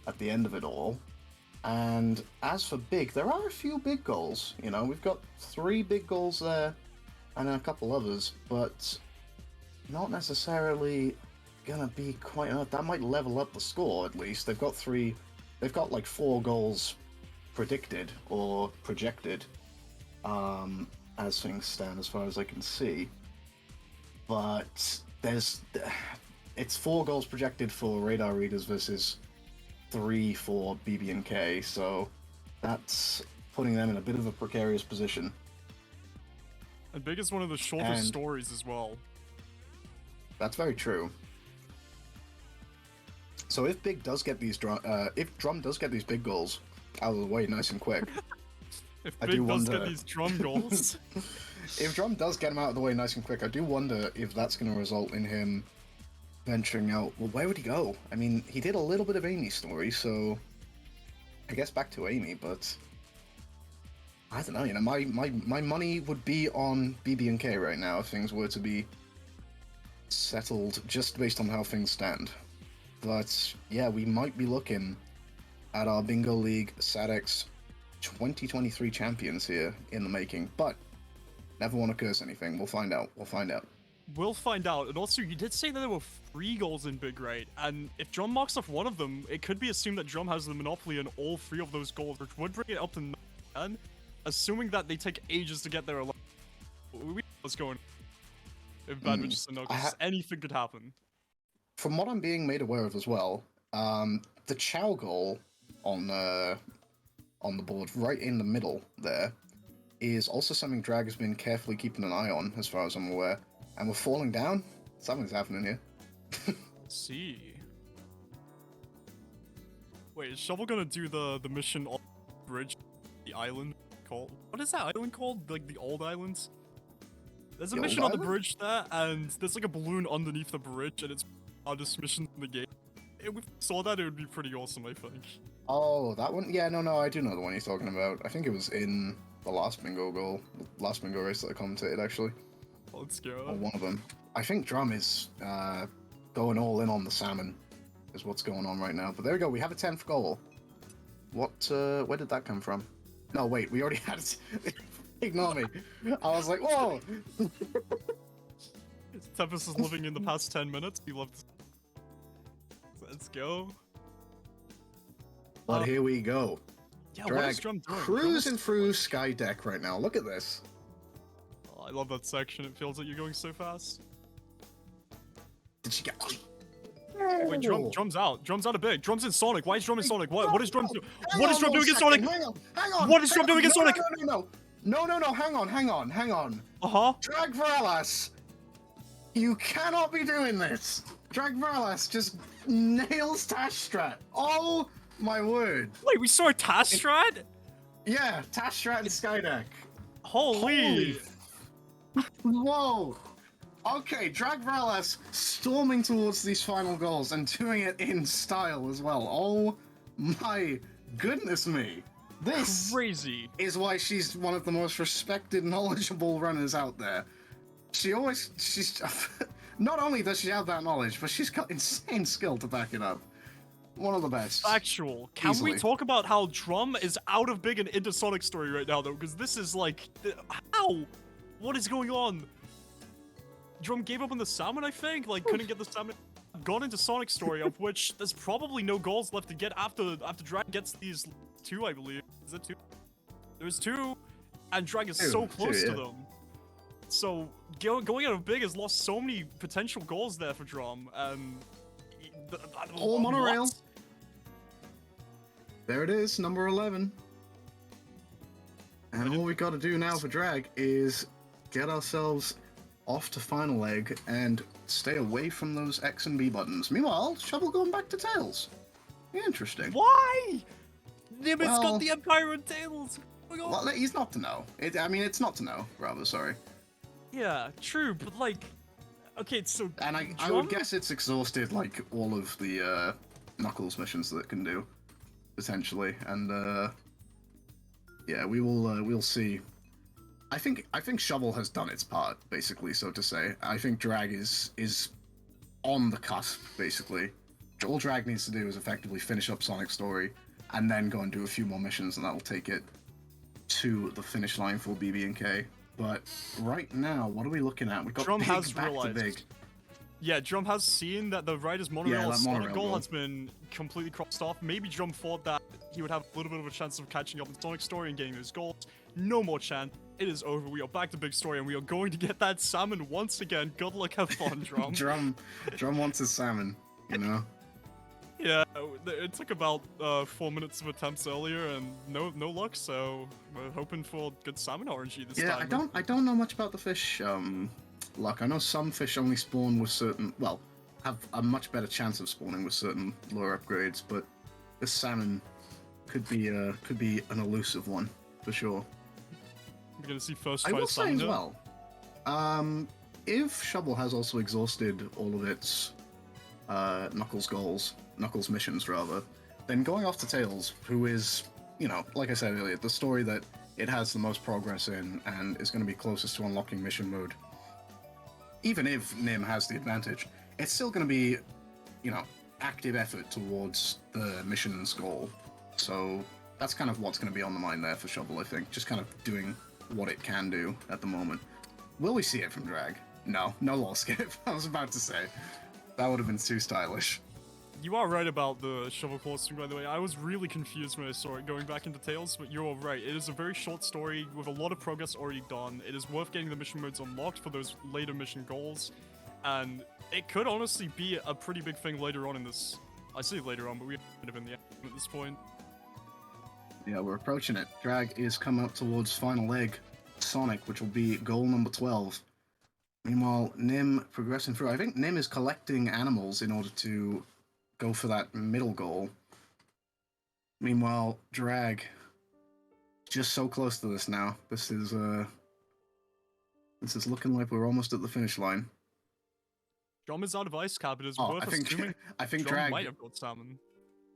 at the end of it all. And as for Big, there are a few big goals. We've got 3 big goals there and a couple others, but not necessarily gonna be quite enough. That might level up the score at least. They've got like 4 goals predicted or projected as things stand as far as I can see. But it's 4 goals projected for Radar Readers versus 3 for BB&K, so that's putting them in a bit of a precarious position. And Big is one of the shortest stories as well. That's very true. So if Big does get these if Drum does get these big goals out of the way nice and quick, if Big does get these Drum goals, if Drum does get them out of the way nice and quick, I do wonder if that's going to result in him venturing out. Well, where would he go? I mean, he did a little bit of Amy's story, so I guess back to Amy, but I don't know, my money would be on BB&K right now if things were to be settled just based on how things stand. But yeah, we might be looking at our Bingo League SADX 2023 champions here in the making, but never want to curse anything. We'll find out. We'll find out. And also, you did say that there were 3 goals in Big, right? And if Drum marks off one of them, it could be assumed that Drum has the monopoly on all 3 of those goals, which would bring it up to 9, assuming that they take ages to get there alone. What's going on? If bad witches and knuckles, anything could happen. From what I'm being made aware of as well, the Chow goal on the board, right in the middle there, is also something Drag has been carefully keeping an eye on, as far as I'm aware. And we're falling down. Something's happening here. Let's see. Wait, is Shovel gonna do the mission on the bridge? The island called? What is that island called? Like the old islands? There's a mission on the bridge there, and there's like a balloon underneath the bridge, and it's the hardest mission in the game. If we saw that, it would be pretty awesome, I think. Oh, that one? Yeah, no, I do know the one he's talking about. I think it was in the last bingo race that I commentated, actually. Let's go. Or one of them. I think Drum is going all in on the salmon, is what's going on right now. But there we go, we have a 10th goal. What, where did that come from? No, wait, we already had it. Ignore me. I was like, whoa! Tempest is living in the past 10 minutes. He loves. Let's go. But here we go. Yeah, Drag what is Drum doing? cruising through Sky Deck right now. Look at this. Oh, I love that section. It feels like you're going so fast. Did she get? Wait, Drum's out. Drum's out of Big. Drum's in Sonic. Why is Drum in Sonic? What is Drum doing? Hang What is Drum doing in Sonic? Hang on. What is Drum doing in Sonic? No. Hang on. Drag Veralas. You cannot be doing this. Drag Veralas just nails Tash Strat. Oh my word. Wait, we saw a Tash Strat? Yeah, Tash Strat and Skydeck. Holy. Whoa. Okay, Drag Veralas storming towards these final goals and doing it in style as well. Oh my Goodness me. This Crazy. is why she's one of the most respected, knowledgeable runners out there. She's not only does she have that knowledge, but she's got insane skill to back it up. One of the best. Factual. Can Easily. we talk about how Drum is out of Big and into Sonic Story right now, though? Because this is like, how? What is going on? Drum gave up on the salmon, I think. Like, couldn't get the salmon. Gone into Sonic Story, of which there's probably no goals left to get after Drag gets these 2, I believe. Is it 2? There's 2, and Drag is so close to them. So going out of Big has lost so many potential goals there for Drum, and All monorail. What? There it is, number 11. And all we got to do now for Drag is get ourselves off to final leg and stay away from those X and B buttons. Meanwhile, Shovel going back to Tails. Interesting. Why? Nimit's Well- got the Empire and Tails. Well, he's not to know. I mean, it's not to know, rather, sorry. Yeah, true, but like, okay, so And I Drum? would guess it's exhausted, like, all of the Knuckles missions that it can do, potentially. And, yeah, we'll see. I think Shovel has done its part, basically, so to say. I think Drag is on the cusp, basically. All Drag needs to do is effectively finish up Sonic's story, and then go and do a few more missions, and that will take it to the finish line for BB&K. But right now, what are we looking at? We've got Drum Big has back realized. to Big. Yeah, Drum has seen that the Riders Yeah, monorail that Sonic monorail goal goal. has been completely crossed off. Maybe Drum thought that he would have a little bit of a chance of catching up in Sonic Story and getting those goals. No more chance. It is over. We are back to Big Story, and we are going to get that salmon once again. Good luck, have fun, Drum. Drum wants his salmon, you know? Yeah, it took about 4 minutes of attempts earlier, and no luck. So we're hoping for good salmon RNG this Yeah, time. I don't know much about the fish luck. I know some fish only spawn with certain, well, have a much better chance of spawning with certain lure upgrades, but this salmon could be an elusive one for sure. We're gonna see first I try will say salmon as here. well, if Shovel has also exhausted all of its Knuckles missions rather, then going off to Tails, who is, you know, like I said earlier, the story that it has the most progress in and is going to be closest to unlocking mission mode. Even if Nim has the advantage, it's still going to be, you know, active effort towards the mission's goal. So that's kind of what's going to be on the mind there for Shovel, I think. Just kind of doing what it can do at the moment. Will we see it from Drag? No law skip. I was about to say. That would have been too stylish. You are right about the Shovel Claw string, by the way. I was really confused when I saw it going back into Tails, but you're right. It is a very short story with a lot of progress already done. It is worth getting the mission modes unlocked for those later mission goals, and it could honestly be a pretty big thing later on in this. I say later on, but we're kind of in the end at this point. Yeah, we're approaching it. Drag is coming up towards final leg, Sonic, which will be goal number 12. Meanwhile, Nim progressing through. I think Nim is collecting animals in order to go for that middle goal. Meanwhile, Drag just so close to this now. This is looking like we're almost at the finish line. Drum is out of ice cap. It is Oh, worth I think assuming I think Drum Drag. might have got salmon.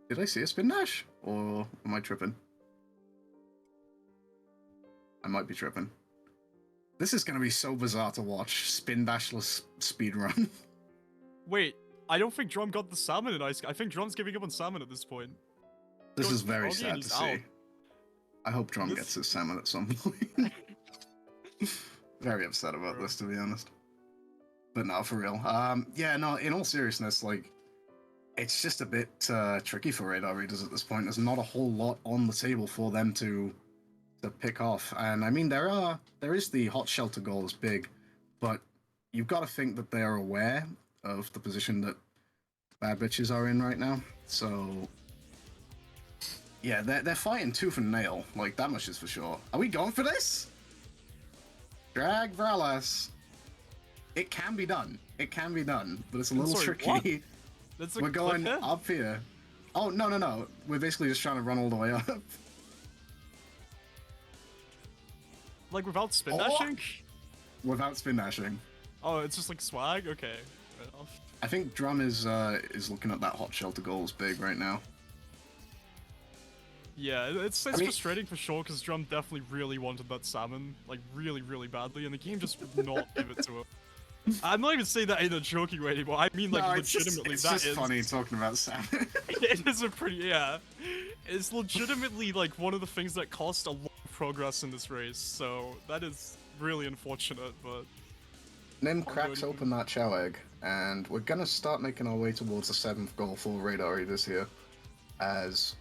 Did I see a spin dash, or am I tripping? I might be tripping. This is gonna be so bizarre to watch. Spin dashless speedrun. Wait, I don't think Drum got the salmon in ice. I think Drum's giving up on salmon at this point. This Goes is very froggy and sad to he's see. out. I hope Drum This- gets his salmon at some point. Very upset about this, to be honest. But no, for real. Yeah, no, in all seriousness, like, it's just a bit tricky for radar readers at this point. There's not a whole lot on the table for them to pick off. And I mean, there is the hot shelter goal is big, but you've got to think that they are aware of the position that bad bitches are in right now. So yeah, they're fighting tooth and nail. Like, that much is for sure. Are we going for this? Drag Vralas. It can be done. It can be done, but it's a little Sorry, tricky. what? That's a We're clip going here? up here. Oh, no. We're basically just trying to run all the way up. Like without spin Oh! dashing? Without spin dashing. Oh, it's just like swag? Okay. Fair enough. I think Drum is looking at that hot shelter goal as big right now. Yeah, it's mean- frustrating for sure because Drum definitely really wanted that salmon, like really, really badly, and the game just would not give it to him. I'm not even saying that in a joking way anymore. I mean, like, No, it's legitimately, just, that it's just is. funny talking about salmon. It is a pretty, yeah. It's legitimately, like, one of the things that cost a lot of progress in this race, so that is really unfortunate, but. Nim I'll go cracks anything. open that chow egg, and we're gonna start making our way towards the 7th goal for radar readers here, as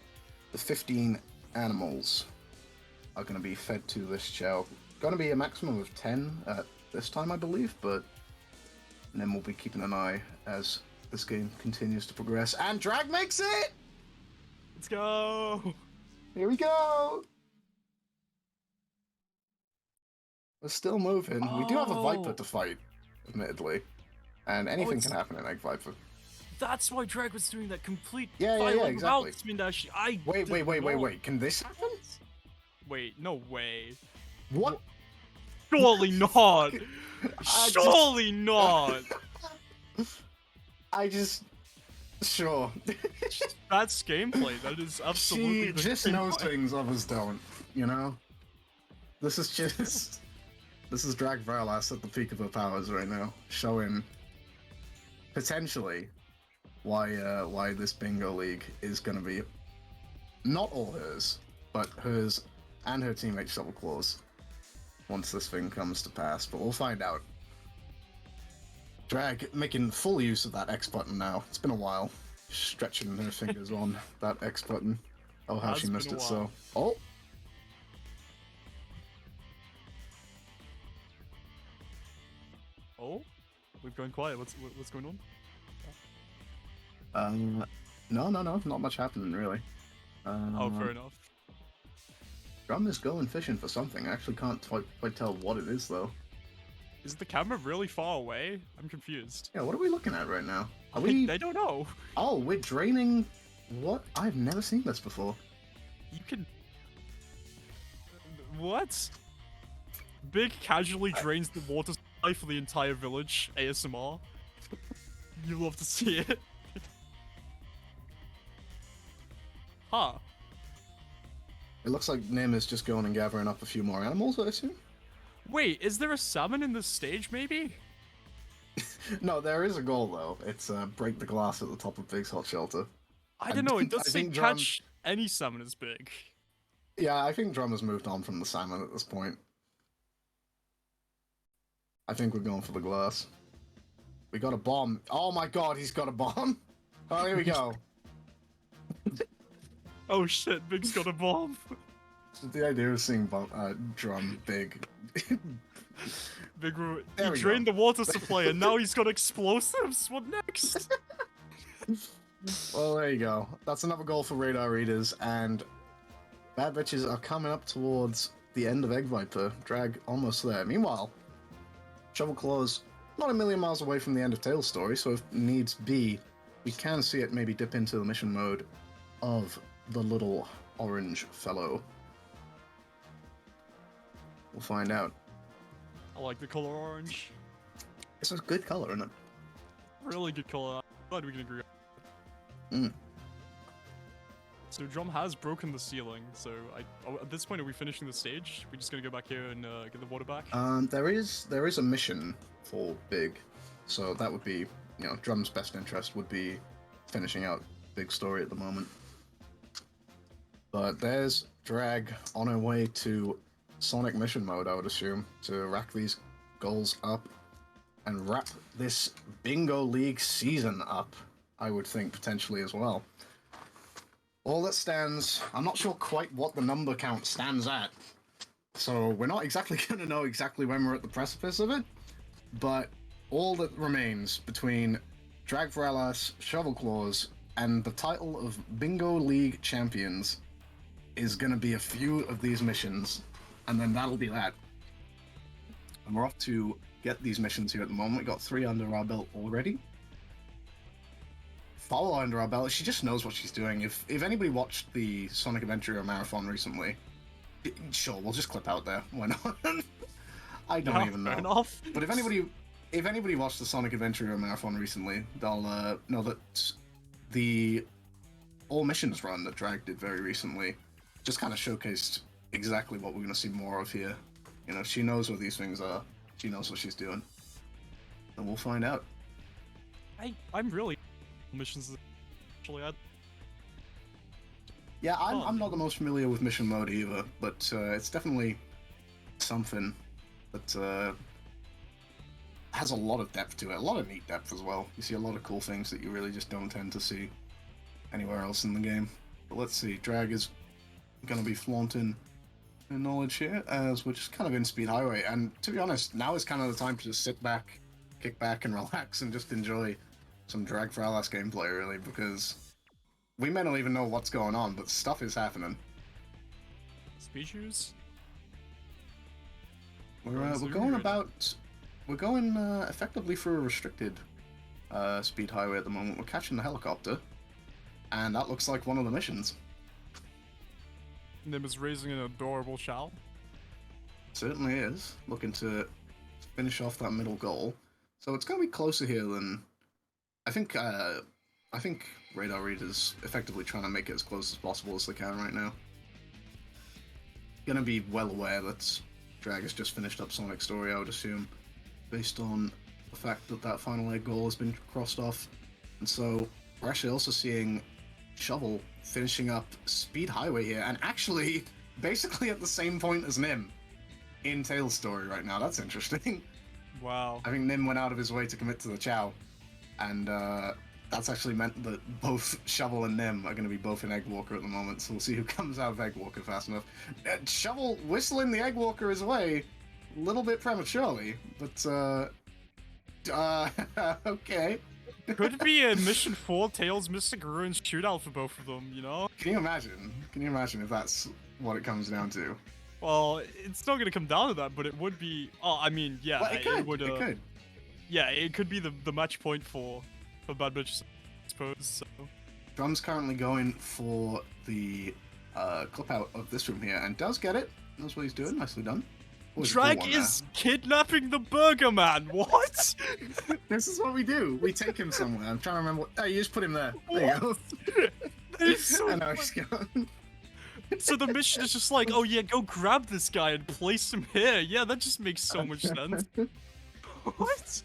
the 15 animals are gonna be fed to this chow. Gonna be a maximum of 10 at this time, I believe, but Nim will be keeping an eye as this game continues to progress. And Drag makes it! Let's go! Here we go! We're still moving. We do have a Viper Oh. to fight, admittedly. And anything it's- can happen in Egg Viper. That's why Drag was doing that complete Yeah, filing exactly. without spin dash. I Wait, did wait. not- Can this happen? Wait, no way. What? Surely not! I just- Surely not! I just... Sure. That's gameplay. That is absolutely She the just knows things others don't, you know? This is just... This is Drag Varlas at the peak of her powers right now, showing potentially why this bingo league is going to be not all hers, but hers and her teammate Shovel Claws once this thing comes to pass. But we'll find out. Drag making full use of that X button now. It's been a while, stretching her fingers on that X button. Oh, how Has she been missed a it so. while. Oh. Oh? We've gone quiet. What's going on? No, not much happening really. Oh, fair enough. Drum is going fishing for something. I actually can't quite tell what it is though. Is the camera really far away? I'm confused. Yeah, what are we looking at right now? Are we? I don't know. Oh, we're draining. What? I've never seen this before. You can. What? Big casually drains the water supply for the entire village. ASMR. You love to see it. Huh. It looks like Nim is just going and gathering up a few more animals, I assume. Wait, is there a salmon in this stage, maybe? No, there is a goal though. It's break the glass at the top of Big's Hot Shelter. I don't know, it I does say think Drum- catch any salmon is big. Yeah, I think Drum has moved on from the salmon at this point. I think we're going for the glass. We got a bomb. Oh my god, he's got a bomb. Oh, here we go. Oh shit, Big's got a bomb. The idea of seeing Drum big. Big, There he we drained go. the water supply and now he's got explosives. What next? Well, there you go. That's another goal for radar readers, and Bad Bitches are coming up towards the end of Egg Viper. Drag almost there. Meanwhile, Shovel Claws not a million miles away from the end of Tail's story, so if needs be, we can see it maybe dip into the mission mode of the little orange fellow. We'll find out. I like the color orange. It's a good color, isn't it? Really good color. Glad we can agree. Mm. So Drum has broken the ceiling. So at this point, are we finishing the stage? We're just gonna go back here and get the water back. There is a mission for Big, so that would be, you know, Drum's best interest would be finishing out Big story at the moment. But there's Drag on her way to Sonic mission mode, I would assume, to rack these goals up and wrap this Bingo League season up, I would think, potentially as well. All that stands, I'm not sure quite what the number count stands at, so we're not exactly going to know exactly when we're at the precipice of it, but all that remains between Drag Varlas, Shovel Claws, and the title of Bingo League Champions is going to be a few of these missions, and then that'll be that. And we're off to get these missions here at the moment. We got 3 under our belt already. Follow under our belt. She just knows what she's doing. If anybody watched the Sonic Adventure Marathon recently, sure, we'll just clip out there. Why not? I don't Yeah, even know. fair enough. But if anybody watched the Sonic Adventure Marathon recently, they'll know that the all missions run that Drag did very recently just kind of showcased exactly what we're going to see more of here. You know, she knows what these things are. She knows what she's doing. And we'll find out. I'm really missions actually. Yeah, I'm not the most familiar with mission mode either, but it's definitely something that has a lot of depth to it, a lot of neat depth as well. You see a lot of cool things that you really just don't tend to see anywhere else in the game. But let's see, Drag is going to be flaunting her knowledge here as we're just kind of in Speed Highway, and to be honest, now is kind of the time to just sit back, kick back and relax and just enjoy some Drag for Alas gameplay, really, because we may not even know what's going on, but stuff is happening. Speed shoes? We're going effectively through a restricted speed highway at the moment. We're catching the helicopter, and that looks like one of the missions. Nim is raising an adorable child. Certainly is. Looking to finish off that middle goal. So it's going to be closer here than... I think Radar Read is effectively trying to make it as close as possible as they can right now. Gonna be well aware that Drag has just finished up Sonic's story, I would assume, based on the fact that that final egg goal has been crossed off. And so we're actually also seeing Shovel finishing up Speed Highway here, and actually basically at the same point as Nim in Tails' story right now. That's interesting. Wow. I think Nim went out of his way to commit to the Chow, and that's actually meant that both Shovel and Nim are going to be both in Egg Walker at the moment, so we'll see who comes out of Egg Walker fast enough. Shovel whistling the Egg Walker his way a little bit prematurely, but okay. Could be a Mission 4 Tails Mystic Ruins shootout for both of them, you know? Can you imagine? Can you imagine if that's what it comes down to? Well, it's not gonna come down to that, but it would be... Oh, I mean, yeah, Well, it could. would... It could. Yeah, it could be the match point for Bad Bitch, I suppose, so... Drum's currently going for the clip out of this room here, and does get it. Knows what he's doing. Nicely done. Always a cool Drag one is kidnapping the Burger Man, what? there. This is what we do. We take him somewhere. I'm trying to remember what... Oh, you just put him there. There you go. That is so I know he's gone. So the mission is just like, oh yeah, go grab this guy and place him here. Yeah, that just makes so much sense. What?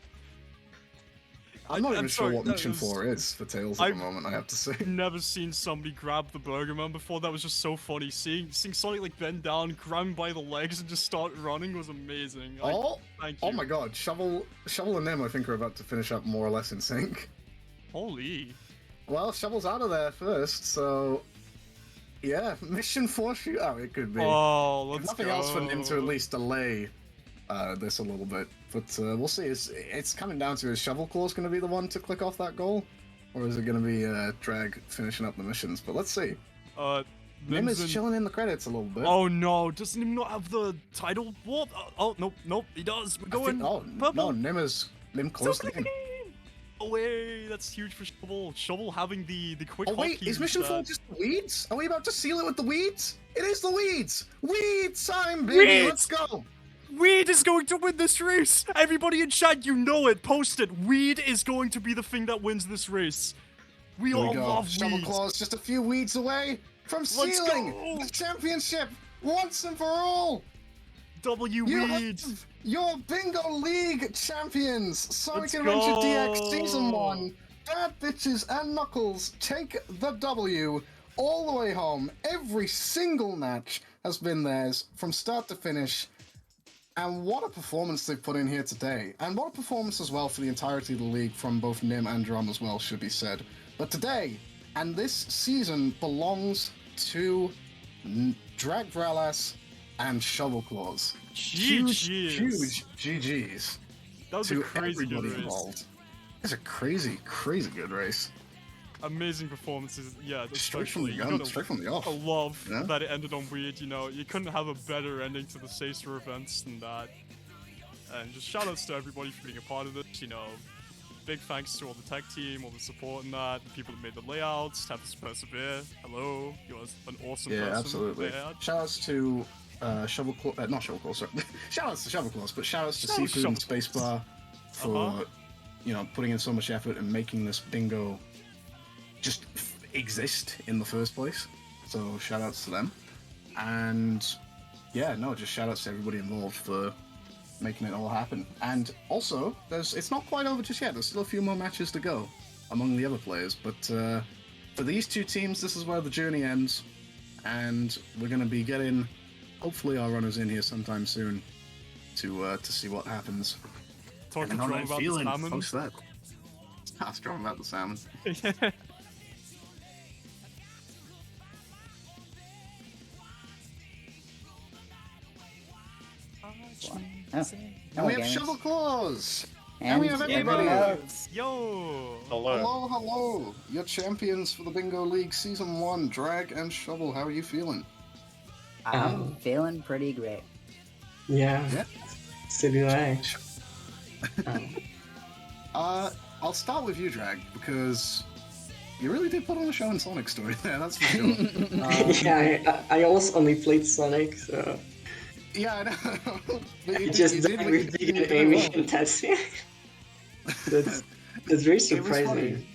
I'm not even sure sorry, what that Mission was- 4 is for Tails at the moment, I have to say. Never seen somebody grab the Burger Man before. That was just so funny. Seeing Sonic like bend down, grab him by the legs, and just start running was amazing. Like, thank you. Oh my god, Shovel and Nim I think are about to finish up more or less in sync. Holy. Well, Shovel's out of there first, so... Yeah, Mission 4 shootout it could be. Oh, If let's nothing go. else for him to at least delay this a little bit. But we'll see. It's coming down to, is Shovel Claw's going to be the one to click off that goal? Or is it going to be Drag finishing up the missions? But let's see. Nim is chilling in the credits a little bit. Oh no, doesn't he not have the title warp? Oh, nope, he does. We're going purple. No, Nim closed the game. Away, that's huge for Shovel. Shovel having the quick Oh wait, hotkeys is Mission 4 that- just the weeds? Are we about to seal it with the weeds? It is the weeds! Weed time, baby! Weeds! Let's go! Weed is going to win this race! Everybody in chat, you know it. Post it. Weed is going to be the thing that wins this race. We Here all we go. love Shovel weeds. Claw's just a few weeds away from sealing go! the championship once and for all! W You Weed. have your Bingo League champions! Sonic Let's Adventure DX go! Season 1! Bad Bitches and Knuckles take the W all the way home. Every single match has been theirs from start to finish. And what a performance they've put in here today. And what a performance as well for the entirety of the league from both Nim and Drum as well, should be said. But today, and this season, belongs to Drag Vralas and Shovel Claws. Huge GGs That was to a crazy good everybody race. involved. It's a crazy, crazy good race. Amazing performances. Yeah, Straight from the especially, you gun, gotta- straight from the off. I love Yeah. that it ended on weird, you know, you couldn't have a better ending to the Sacer events than that. And just shoutouts to everybody for being a part of this, you know. Big thanks to all the tech team, all the support and that, the people that made the layouts, Tavis Persevere, hello, you're an awesome person. Yeah, absolutely. Yeah. Shoutouts to Shovel Claw, not Shovel Claw, sorry. Shoutouts to Shovel Claws, but shoutouts to Shoutouts Seafood and Shovel Spacebar for, you know, putting in so much effort and making this bingo just exist in the first place. So shoutouts to them. And yeah, no, just shout outs to everybody involved for making it all happen. And also, it's not quite over just yet. There's still a few more matches to go among the other players. But for these two teams, this is where the journey ends. And we're going to be getting, hopefully, our runners in here sometime soon to see what happens. Talk to And how John I'm about feeling. the salmon. What's that? Ask John about the salmon. Oh, And we have games. Shovel Claws! And we have everybody else. Yo! Hello, hello! Your champions for the Bingo League Season 1, Drag and Shovel. How are you feeling? I'm feeling pretty great. Yeah. Yeah. So do I. I'll start with you, Drag, because you really did put on a show in Sonic Story there, that's for sure. Yeah, I almost only played Sonic, so Yeah, I know. But I just died with Big and Amy, and that's it. That's very surprising. funny.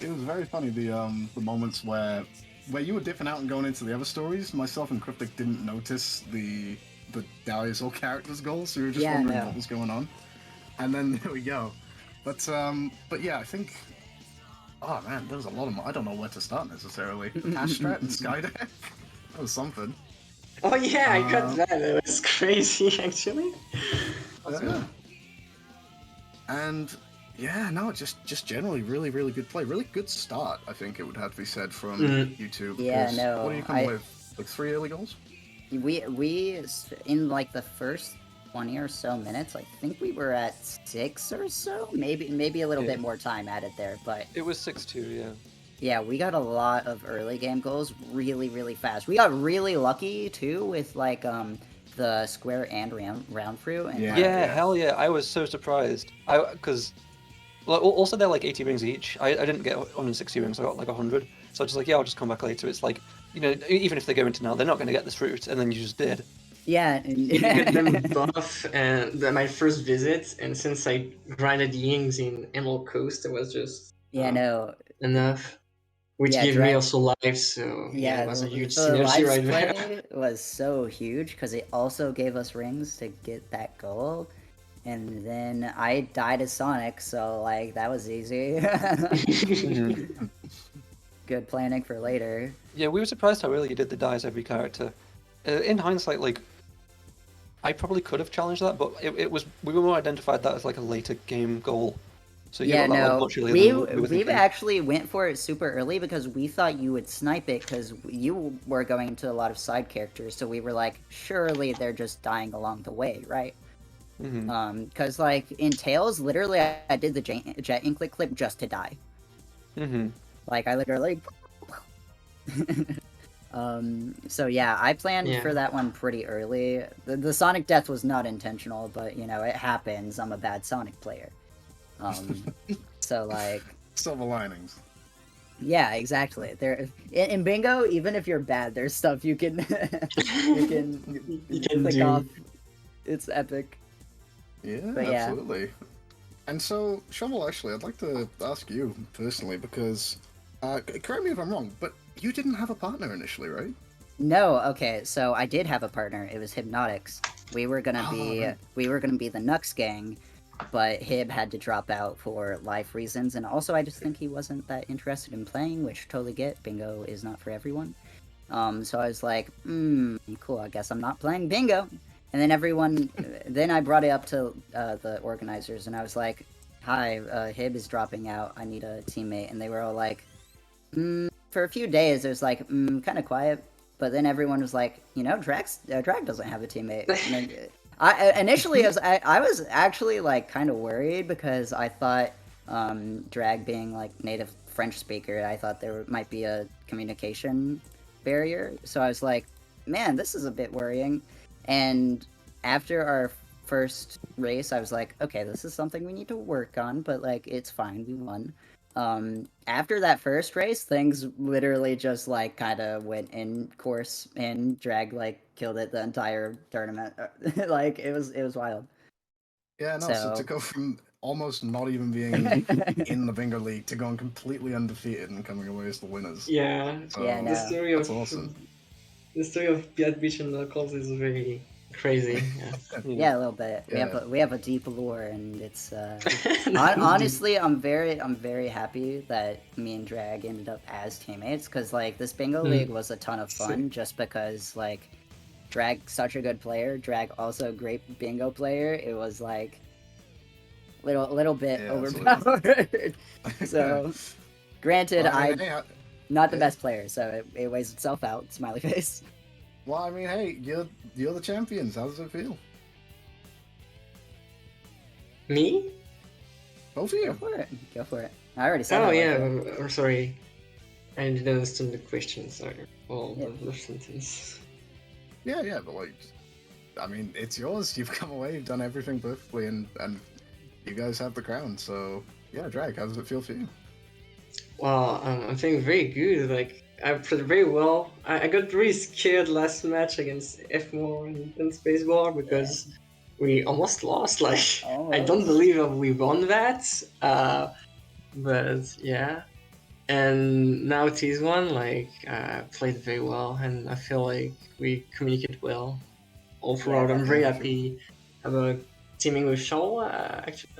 It was very funny, the moments where you were dipping out and going into the other stories. Myself and Cryptic didn't notice the Dahlia's character's goals, so we were just wondering what was going on. And then there we go. But yeah, I think. Oh man, there's a lot of. I don't know where to start necessarily. Astrat and Skydeck. That was something. Oh yeah, I got that. That was crazy, actually. Yeah. And yeah, no, just generally really, really good play. Really good start, I think it would have to be said from YouTube. Yeah, no, What do you come with? Like 3 early goals? We in like the first 20 or so minutes, I think we were at 6 or so, maybe a little bit more time added there, but it was 6-2, yeah. Yeah, we got a lot of early game goals really, really fast. We got really lucky too with like the square and round through. And Yeah, hell yeah! I was so surprised. Because also they're like 80 rings each. I didn't get 160 rings. I got like 100. So I was just like, yeah, I'll just come back later. It's like, you know, even if they go into now, they're not going to get this route, and then you just did. Yeah, You get them buff and my first visit, and since I grinded Yings in Emerald Coast, it was just enough. Which gave me also life, so yeah, it was a huge synergy right there. Play was so huge because it also gave us rings to get that goal. And then I died as Sonic, so like that was easy. Good planning for later. Yeah, we were surprised how early you did the dies every character. In hindsight, like I probably could have challenged that, but we were more identified that as like a later game goal. So yeah, no, we thinking. actually went for it super early because we thought you would snipe it because you were going into a lot of side characters. So we were like, surely they're just dying along the way, right? Because like in Tails, literally I did the jet inklet clip just to die. Like I literally. So yeah, I planned for that one pretty early. The Sonic death was not intentional, but you know it happens. I'm a bad Sonic player. So like silver linings. Yeah, exactly. There in Bingo, even if you're bad, there's stuff you can you can click do. off. It's epic. Yeah, But absolutely. And so, Shovel, actually, I'd like to ask you personally because, correct me if I'm wrong, but you didn't have a partner initially, right? No, okay. So I did have a partner. It was Hypnotics. We were gonna be the Nux gang. But Hib had to drop out for life reasons, and also I just think he wasn't that interested in playing, which I totally get. Bingo is not for everyone. So I was like, cool, I guess I'm not playing Bingo. And then then I brought it up to the organizers, and I was like, hi, Hib is dropping out, I need a teammate. And they were all like, for a few days it was like, kind of quiet. But then everyone was like, you know, Drag doesn't have a teammate. And then, initially, I was actually like kind of worried because I thought Drag being like native French speaker, I thought there might be a communication barrier. So I was like, man, this is a bit worrying. And after our first race, I was like, okay, this is something we need to work on, but like it's fine, we won. After that first race, things literally just like kind of went in course, and Drag like killed it the entire tournament. Like it was wild. Yeah, no. So to go from almost not even being in the Bingo League to going completely undefeated and coming away as the winners. Yeah, so, the story of awesome. the story of Beat Beach and Knuckles is very crazy. Yeah. Yeah, a little bit. Yeah. We have a deep lore, and it's honestly, I'm very happy that me and Drag ended up as teammates, because like this bingo league was a ton of fun, just because like Drag such a good player, Drag also a great bingo player. It was like little bit Yeah, overpowered. So granted, Well, I I'm mean, hey, not the yeah. best player, so it weighs itself out. Smiley face. well, I mean, hey, you're the champions. How does it feel? Me? Both of Go you. for it. Go for it. I already said. Oh how I yeah, feel. I'm sorry. I didn't understand the question. Sorry. Well, Yeah. the sentence. Yeah, but like, I mean, it's yours. You've come away. You've done everything perfectly, and you guys have the crown. So yeah, Drag, how does it feel for you? Well, I'm feeling very good. Like I played very well. I got really scared last match against Fmore and Spaceball because we almost lost. Like I don't Almost. believe we won that. But yeah. And now T1, like played very well, and I feel like we communicate well. Overall, Yeah, I'm very yeah, happy about teaming with Shaw. Actually,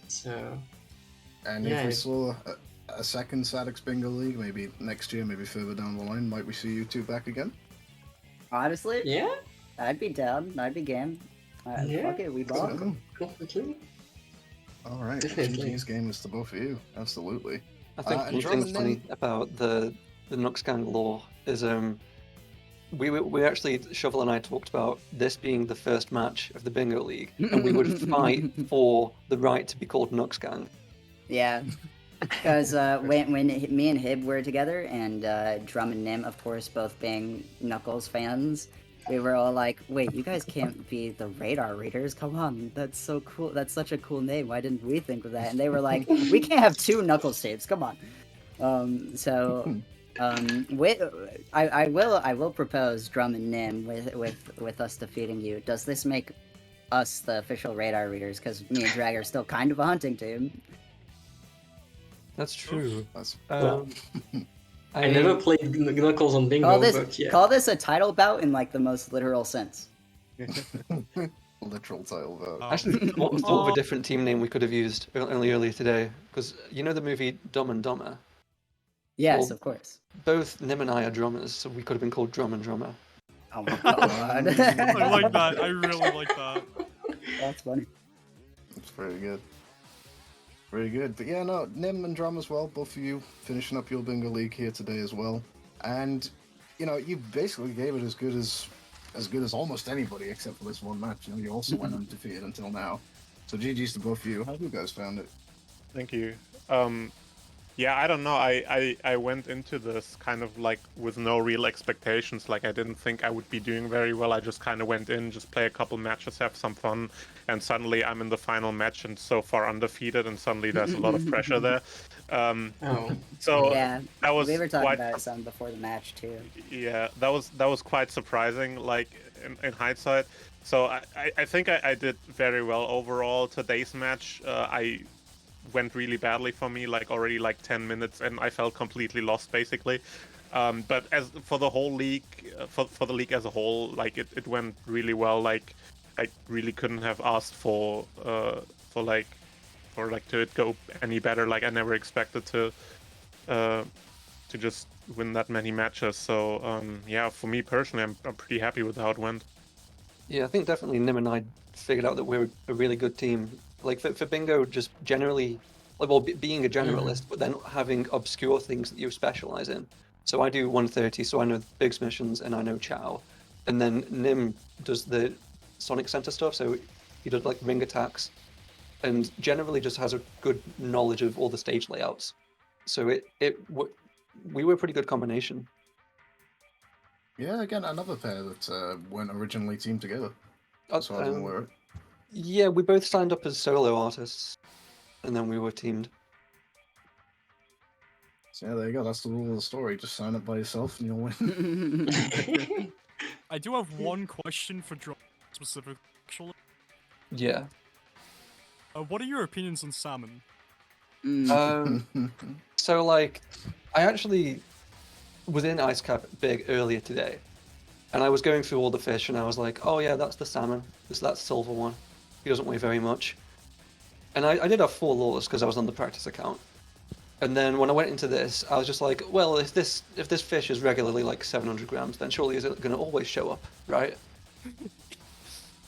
so And yeah, if we saw a second SADX Bingo League, maybe next year, maybe further down the line, might we see you two back again? Honestly, yeah, I'd be down. I'd be game. Yeah. Fuck it, we ball. So, completely. all right, Definitely. GG's game is to both of you. Absolutely. I think and one Drum thing and funny Nim- about the Nux Gang lore is we actually, Shovel and I talked about this being the first match of the Bingo League, and we would fight for the right to be called Nux Gang. Yeah, because when me and Hib were together, and Drum and Nim, of course, both being Knuckles fans, we were all like, "Wait, you guys can't be the radar readers? Come on, that's so cool. That's such a cool name. Why didn't we think of that?" And they were like, "We can't have two Knuckles tapes. Come on." I will propose Drum and Nim with us defeating you. Does this make us the official radar readers? Because me and Drag are still kind of a hunting team. That's true. That's I never played Knuckles on Bingo, but yeah. Call this a title bout in like the most literal sense. literal title vote. Actually, thought of a different team name we could have used earlier today, because you know the movie Dumb and Dumber? Yes, Well, of course. Both Nim and I are drummers, so we could have been called Drum and Drummer. Oh my god. I like that. I really like that. That's funny. It's very good. Very good. But yeah, no, Nim and Drum as well, both of you finishing up your Bingo League here today as well. And, you know, you basically gave it as good as almost anybody except for this one match. You know, you also went undefeated until now. So GG's to both of you. How have you guys found it? Thank you. Yeah, I don't know. I went into this kind of like with no real expectations. Like I didn't think I would be doing very well. I just kind of went in, just play a couple matches, have some fun, and suddenly I'm in the final match and so far undefeated, and suddenly there's a lot of pressure there. So yeah, that was we were talking quite, about it some before the match too. yeah, that was quite surprising. Like in hindsight. So I think I did very well overall. Today's match, I went really badly for me, like already like 10 minutes, and I felt completely lost basically. But as for the whole league, for the league as a whole, like it went really well. Like I really couldn't have asked for to it go any better. Like I never expected to just win that many matches. So yeah, for me personally, I'm pretty happy with how it went. Yeah, I think definitely Nim and I figured out that we're a really good team. Like for Bingo, just generally, like, well, being a generalist, but then having obscure things that you specialize in. So I do 130, so I know the Biggs missions and I know Chow. And then Nim does the Sonic Center stuff, so he does like ring attacks, and generally just has a good knowledge of all the stage layouts. So we were a pretty good combination. Yeah, again, another pair that weren't originally teamed together, as far as I'm aware. Yeah, we both signed up as solo artists, and then we were teamed. So yeah, there you go. That's the rule of the story. Just sign up by yourself and you'll win. I do have one question for Drop specifically. Yeah. What are your opinions on salmon? So like, I actually was in Ice Cap Big earlier today, And I was going through all the fish, and I was like, oh yeah, that's the salmon. That's silver one. He doesn't weigh very much. And I did have 4 lures because I was on the practice account. And then when I went into this, I was just like, well, if this fish is regularly like 700 grams, then surely is it going to always show up, right?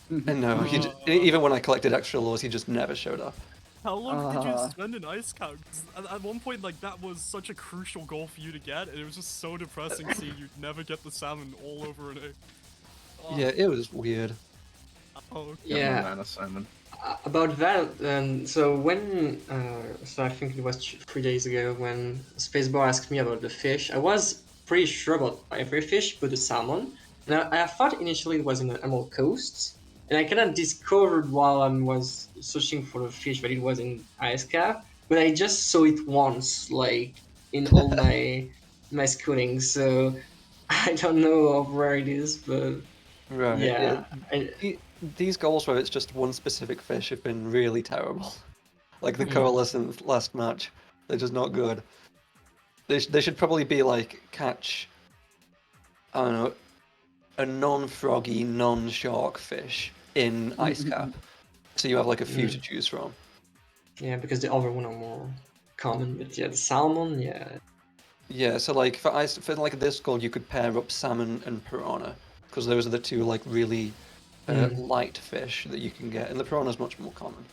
And no, even when I collected extra lures, he just never showed up. How long did you spend in ice cap? 'Cause at one point, like, that was such a crucial goal for you to get, and it was just so depressing seeing you never get the salmon all over an egg. Oh. Yeah, it was weird. Oh, okay. Yeah. Banana salmon. About that, so when, so I think it was 3 days ago when Spacebar asked me about the fish, I was pretty sure about every fish but the salmon. And I thought initially it was in the Emerald Coast, and I kind of discovered while I was searching for the fish that it was in Ice Cap, but I just saw it once, like, in all my schooling, so I don't know of where it is, but Right. yeah. These goals where it's just one specific fish have been really terrible. Like the coalescent last match, they're just not good. They should probably be like catch, I don't know, a non-froggy, non-shark fish in Ice Cap, so you have like a few to choose from. Yeah, because the other one are more common, but yeah, the salmon, yeah. Yeah, so like for like this goal, you could pair up salmon and piranha, because those are the two like really light fish that you can get, and the piranha is much more common.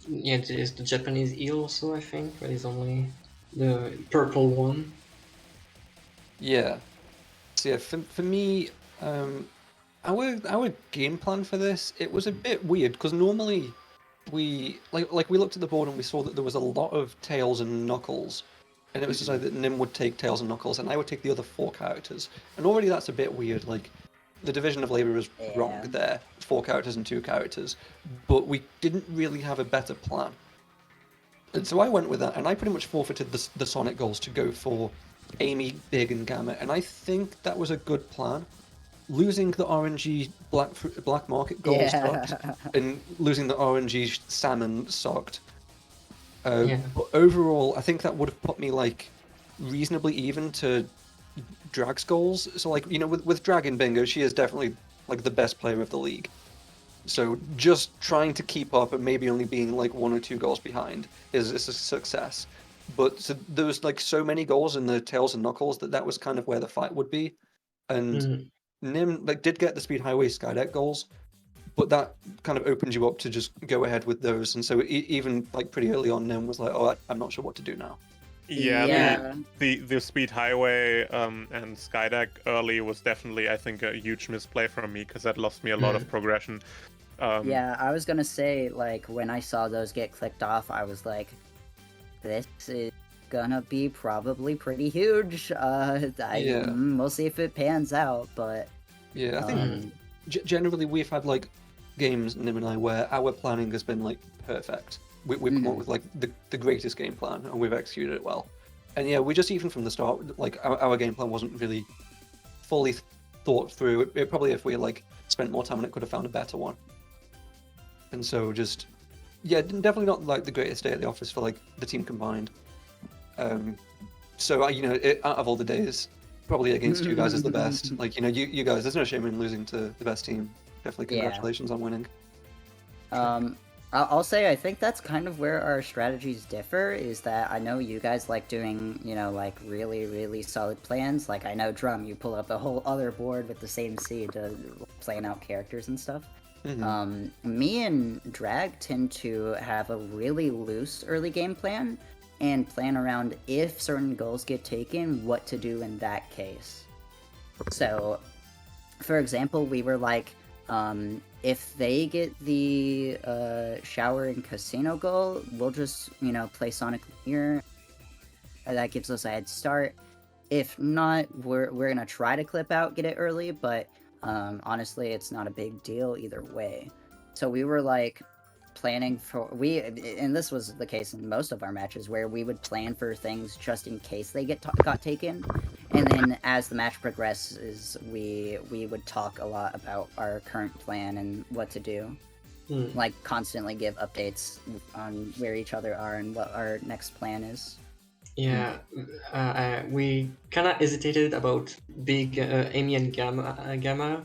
Yeah, there's the Japanese eel also, I think, but it's only the purple one. Yeah. So yeah, for me, our game plan for this, it was a bit weird because normally we we looked at the board and we saw that there was a lot of tails and knuckles, and it was decided that Nim would take tails and knuckles and I would take the other 4 characters, and already that's a bit weird. Like the division of labor is wrong there, 4 characters and 2 characters, but we didn't really have a better plan. And so I went with that, and I pretty much forfeited the Sonic goals to go for Amy, Big, and Gamma, and I think that was a good plan. Losing the RNG black market goals sucked, and losing the RNG salmon sucked. But overall, I think that would have put me like reasonably even to Drag's goals. So like, you know, with Drag in Bingo, she is definitely like the best player of the league. So just trying to keep up and maybe only being like 1 or 2 goals behind is a success. But so there was like so many goals in the tails and knuckles that was kind of where the fight would be. And Nim like did get the Speed Highway Skydeck goals, but that kind of opened you up to just go ahead with those. And so even like pretty early on, Nim was like, "Oh, I'm not sure what to do now." Yeah. The Speed Highway and Skydeck early was definitely, I think, a huge misplay from me because that lost me a lot of progression. Yeah, I was gonna say, like, when I saw those get clicked off, I was like, this is gonna be probably pretty huge. We'll see if it pans out, but... Yeah, I think generally we've had, like, games, Nim and I, where our planning has been, like, perfect. We've come up with, like, the greatest game plan, and we've executed it well. And yeah, we just, even from the start, like, our game plan wasn't really fully thought through. It probably, if we had, like, spent more time on it, could have found a better one. And so just, yeah, definitely not like the greatest day at the office for like the team combined. So you know, out of all the days, probably against you guys is the best. Like, you know, you guys, there's no shame in losing to the best team. Definitely congratulations on winning. I'll say I think that's kind of where our strategies differ, is that I know you guys like doing, you know, like really, really solid plans. Like I know Drum, you pull up a whole other board with the same seed to plan out characters and stuff. Me and Drag tend to have a really loose early game plan and plan around if certain goals get taken, what to do in that case. So, for example, we were like, if they get the shower and casino goal, we'll just, you know, play Sonic Mirror. That gives us a head start. If not, we're gonna try to clip out, get it early, but honestly, it's not a big deal either way. So we were like planning for and this was the case in most of our matches, where we would plan for things just in case they got taken, and then as the match progresses, we would talk a lot about our current plan and what to do. Like constantly give updates on where each other are and what our next plan is. Yeah, we kind of hesitated about big Amy and Gamma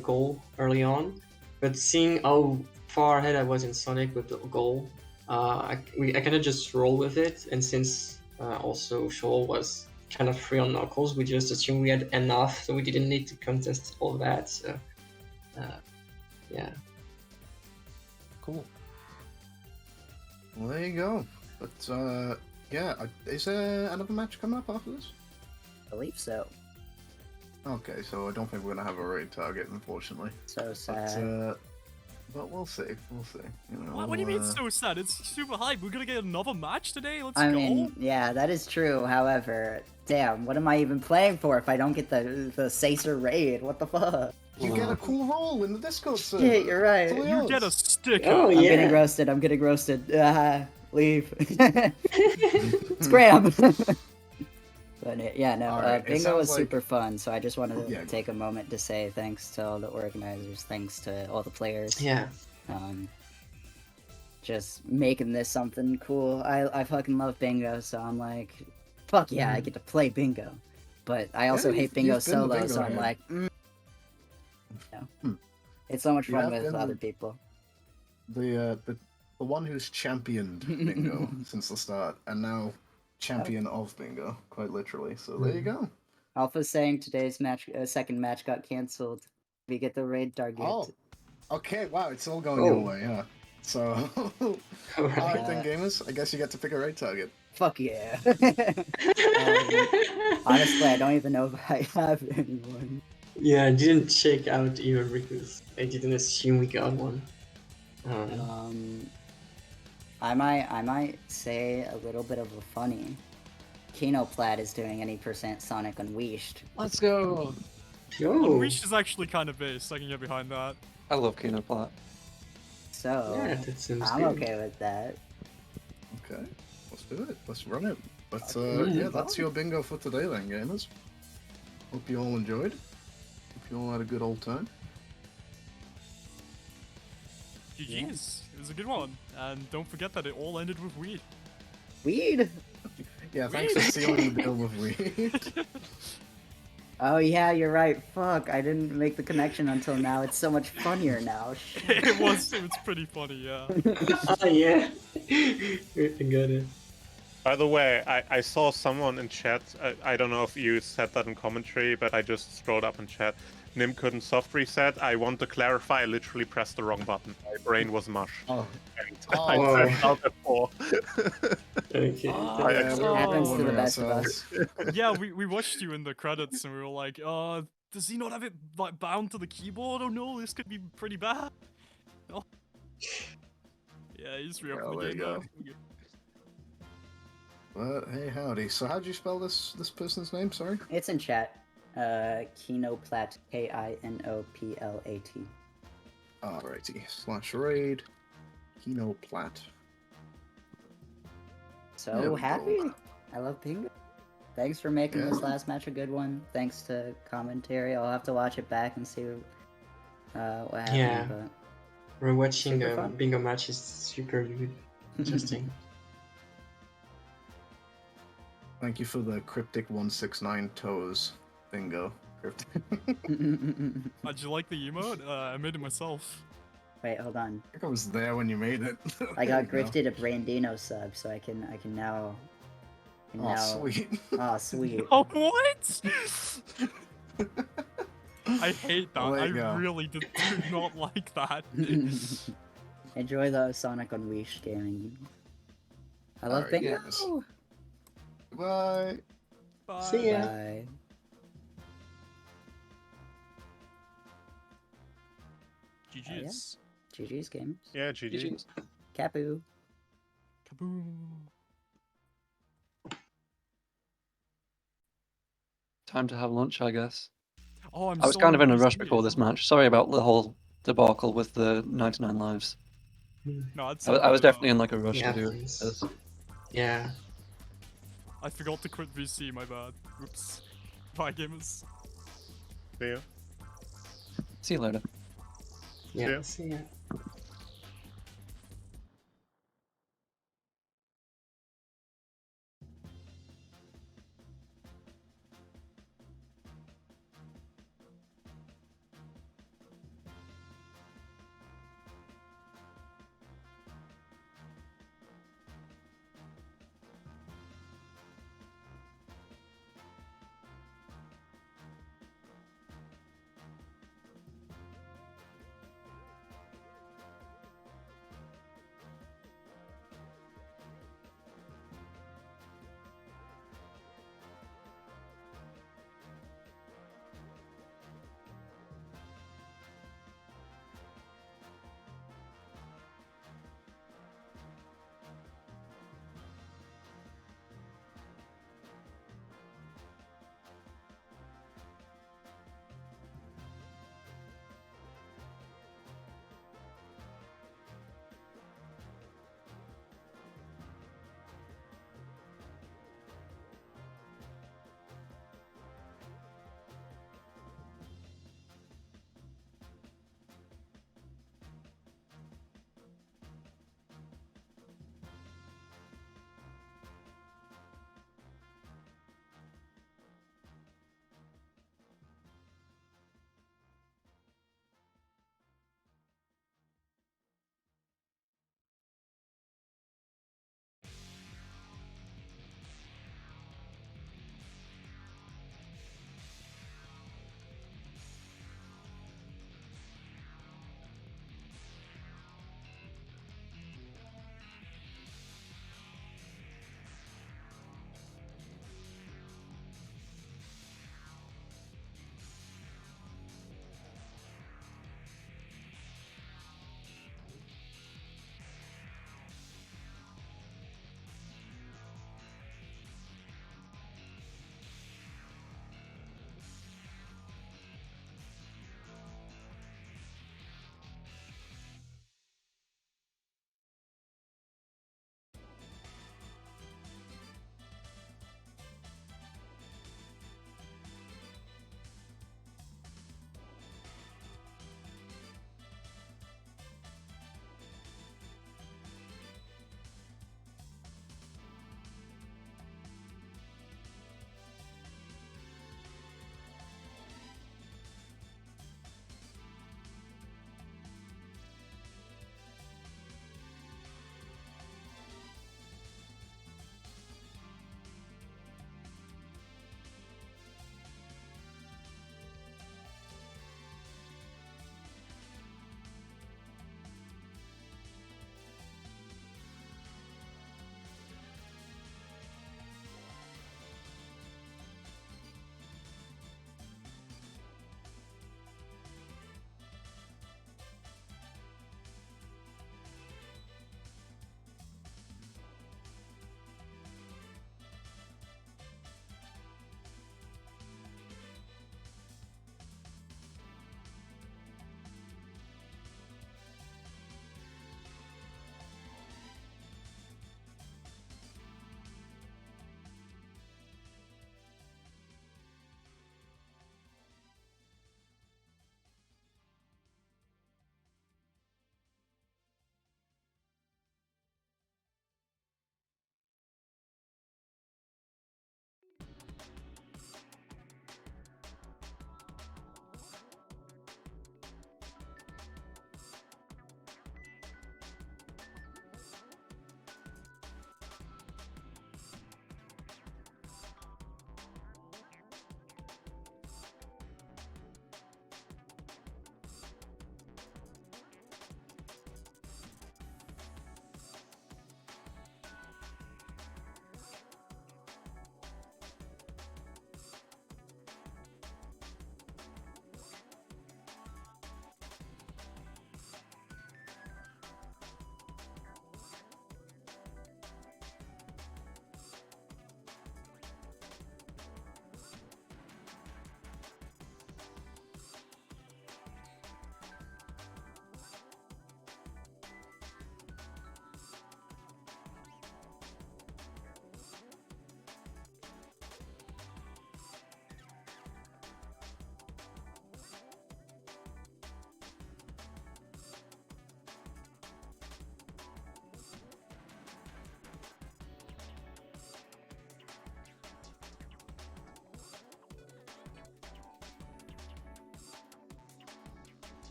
goal early on, but seeing how far ahead I was in Sonic with the goal, I kind of just roll with it. And since also Shoal was kind of free on Knuckles, we just assumed we had enough, so we didn't need to contest all that. So, yeah. Cool. Well, there you go. But yeah, is there another match coming up after this? I believe so. Okay, so I don't think we're gonna have a raid target, unfortunately. So sad. But we'll see. We'll see. You know, What do you mean so sad? It's super hype. We're gonna get another match today. Let's I go. mean, yeah, that is true. However, damn, what am I even playing for if I don't get the Sacer raid? What the fuck? You get a cool role in the Discord server. Shit, you're right. You get a sticker. Oh, I'm yeah. getting roasted. I'm getting roasted. Leave. Scram. But yeah, no, Alright, bingo was like... super fun. So I just wanted to take a moment to say thanks to all the organizers, thanks to all the players. Yeah. Just making this something cool. I fucking love bingo, so I'm like, fuck yeah, I get to play bingo. But I also hate bingo solo, so I'm like, it's so much fun with other people. The one who's championed bingo since the start, and now champion of bingo, quite literally. So there you go. Alpha's saying today's match, second match got cancelled. We get the raid target. Oh, okay. Wow, it's all going your way, huh? So, alright then, gamers. I guess you get to pick a raid target. Fuck yeah. Honestly, I don't even know if I have anyone. Yeah, I didn't check out even because I didn't assume we got one. I might say a little bit of a funny. Kino Plaid is doing any % Sonic Unleashed. Let's go. Unleashed is actually kind of base. I can get behind that. I love Kino Plat. So, yeah, that seems I'm good. okay with that. Okay, let's do it. Let's run it. But yeah, that's your bingo for today then, gamers. Hope you all enjoyed. Hope you all had a good old time. GG's. It was a good one. And don't forget that it all ended with weed. Weed? Yeah, thanks for sealing the deal with weed. Oh yeah, you're right. Fuck, I didn't make the connection until now. It's so much funnier now. It was pretty funny, yeah. Oh yeah. I got it. By the way, I saw someone in chat, I don't know if you said that in commentary, but I just scrolled up in chat. Nim couldn't soft reset. I want to clarify, I literally pressed the wrong button. My brain was mush. Oh. And I pressed out at 4. Okay. Happens to the best of us. Yeah, we watched you in the credits and we were like, does he not have it like bound to the keyboard? Oh no, this could be pretty bad. Oh. Yeah, he's reopened the game now. But hey, howdy. So how'd you spell this person's name? Sorry. It's in chat. Kinoplat, Kinoplat. Alrighty. /raid. Kinoplat. So happy. I love bingo. Thanks for making this last match a good one. Thanks to commentary. I'll have to watch it back and see what happened. Yeah. But Rewatching the bingo match is super good. Interesting. Thank you for the cryptic 169 toes bingo. How'd you like the emote? I made it myself. Wait, hold on. I think I was there when you made it. I got gifted a Brandino sub, so I can now. Oh, sweet. Oh, sweet. Oh, what? I hate that. There I you go. really do not like that. Enjoy the Sonic Unleashed gaming. I love Alright, bingo. yes. Bye. Bye. See ya. Bye. GG's. GG's games. Yeah, GG. Capu. Kaboom. Time to have lunch, I guess. Oh, I was kind of in a rush before this match. Sorry about the whole debacle with the 99 lives. No, it's I was definitely in like a rush Yeah, to do please. this. Yeah. I forgot to quit VC, my bad. Oops. Bye, gamers. See ya. See you later. Yeah. Yeah. See ya.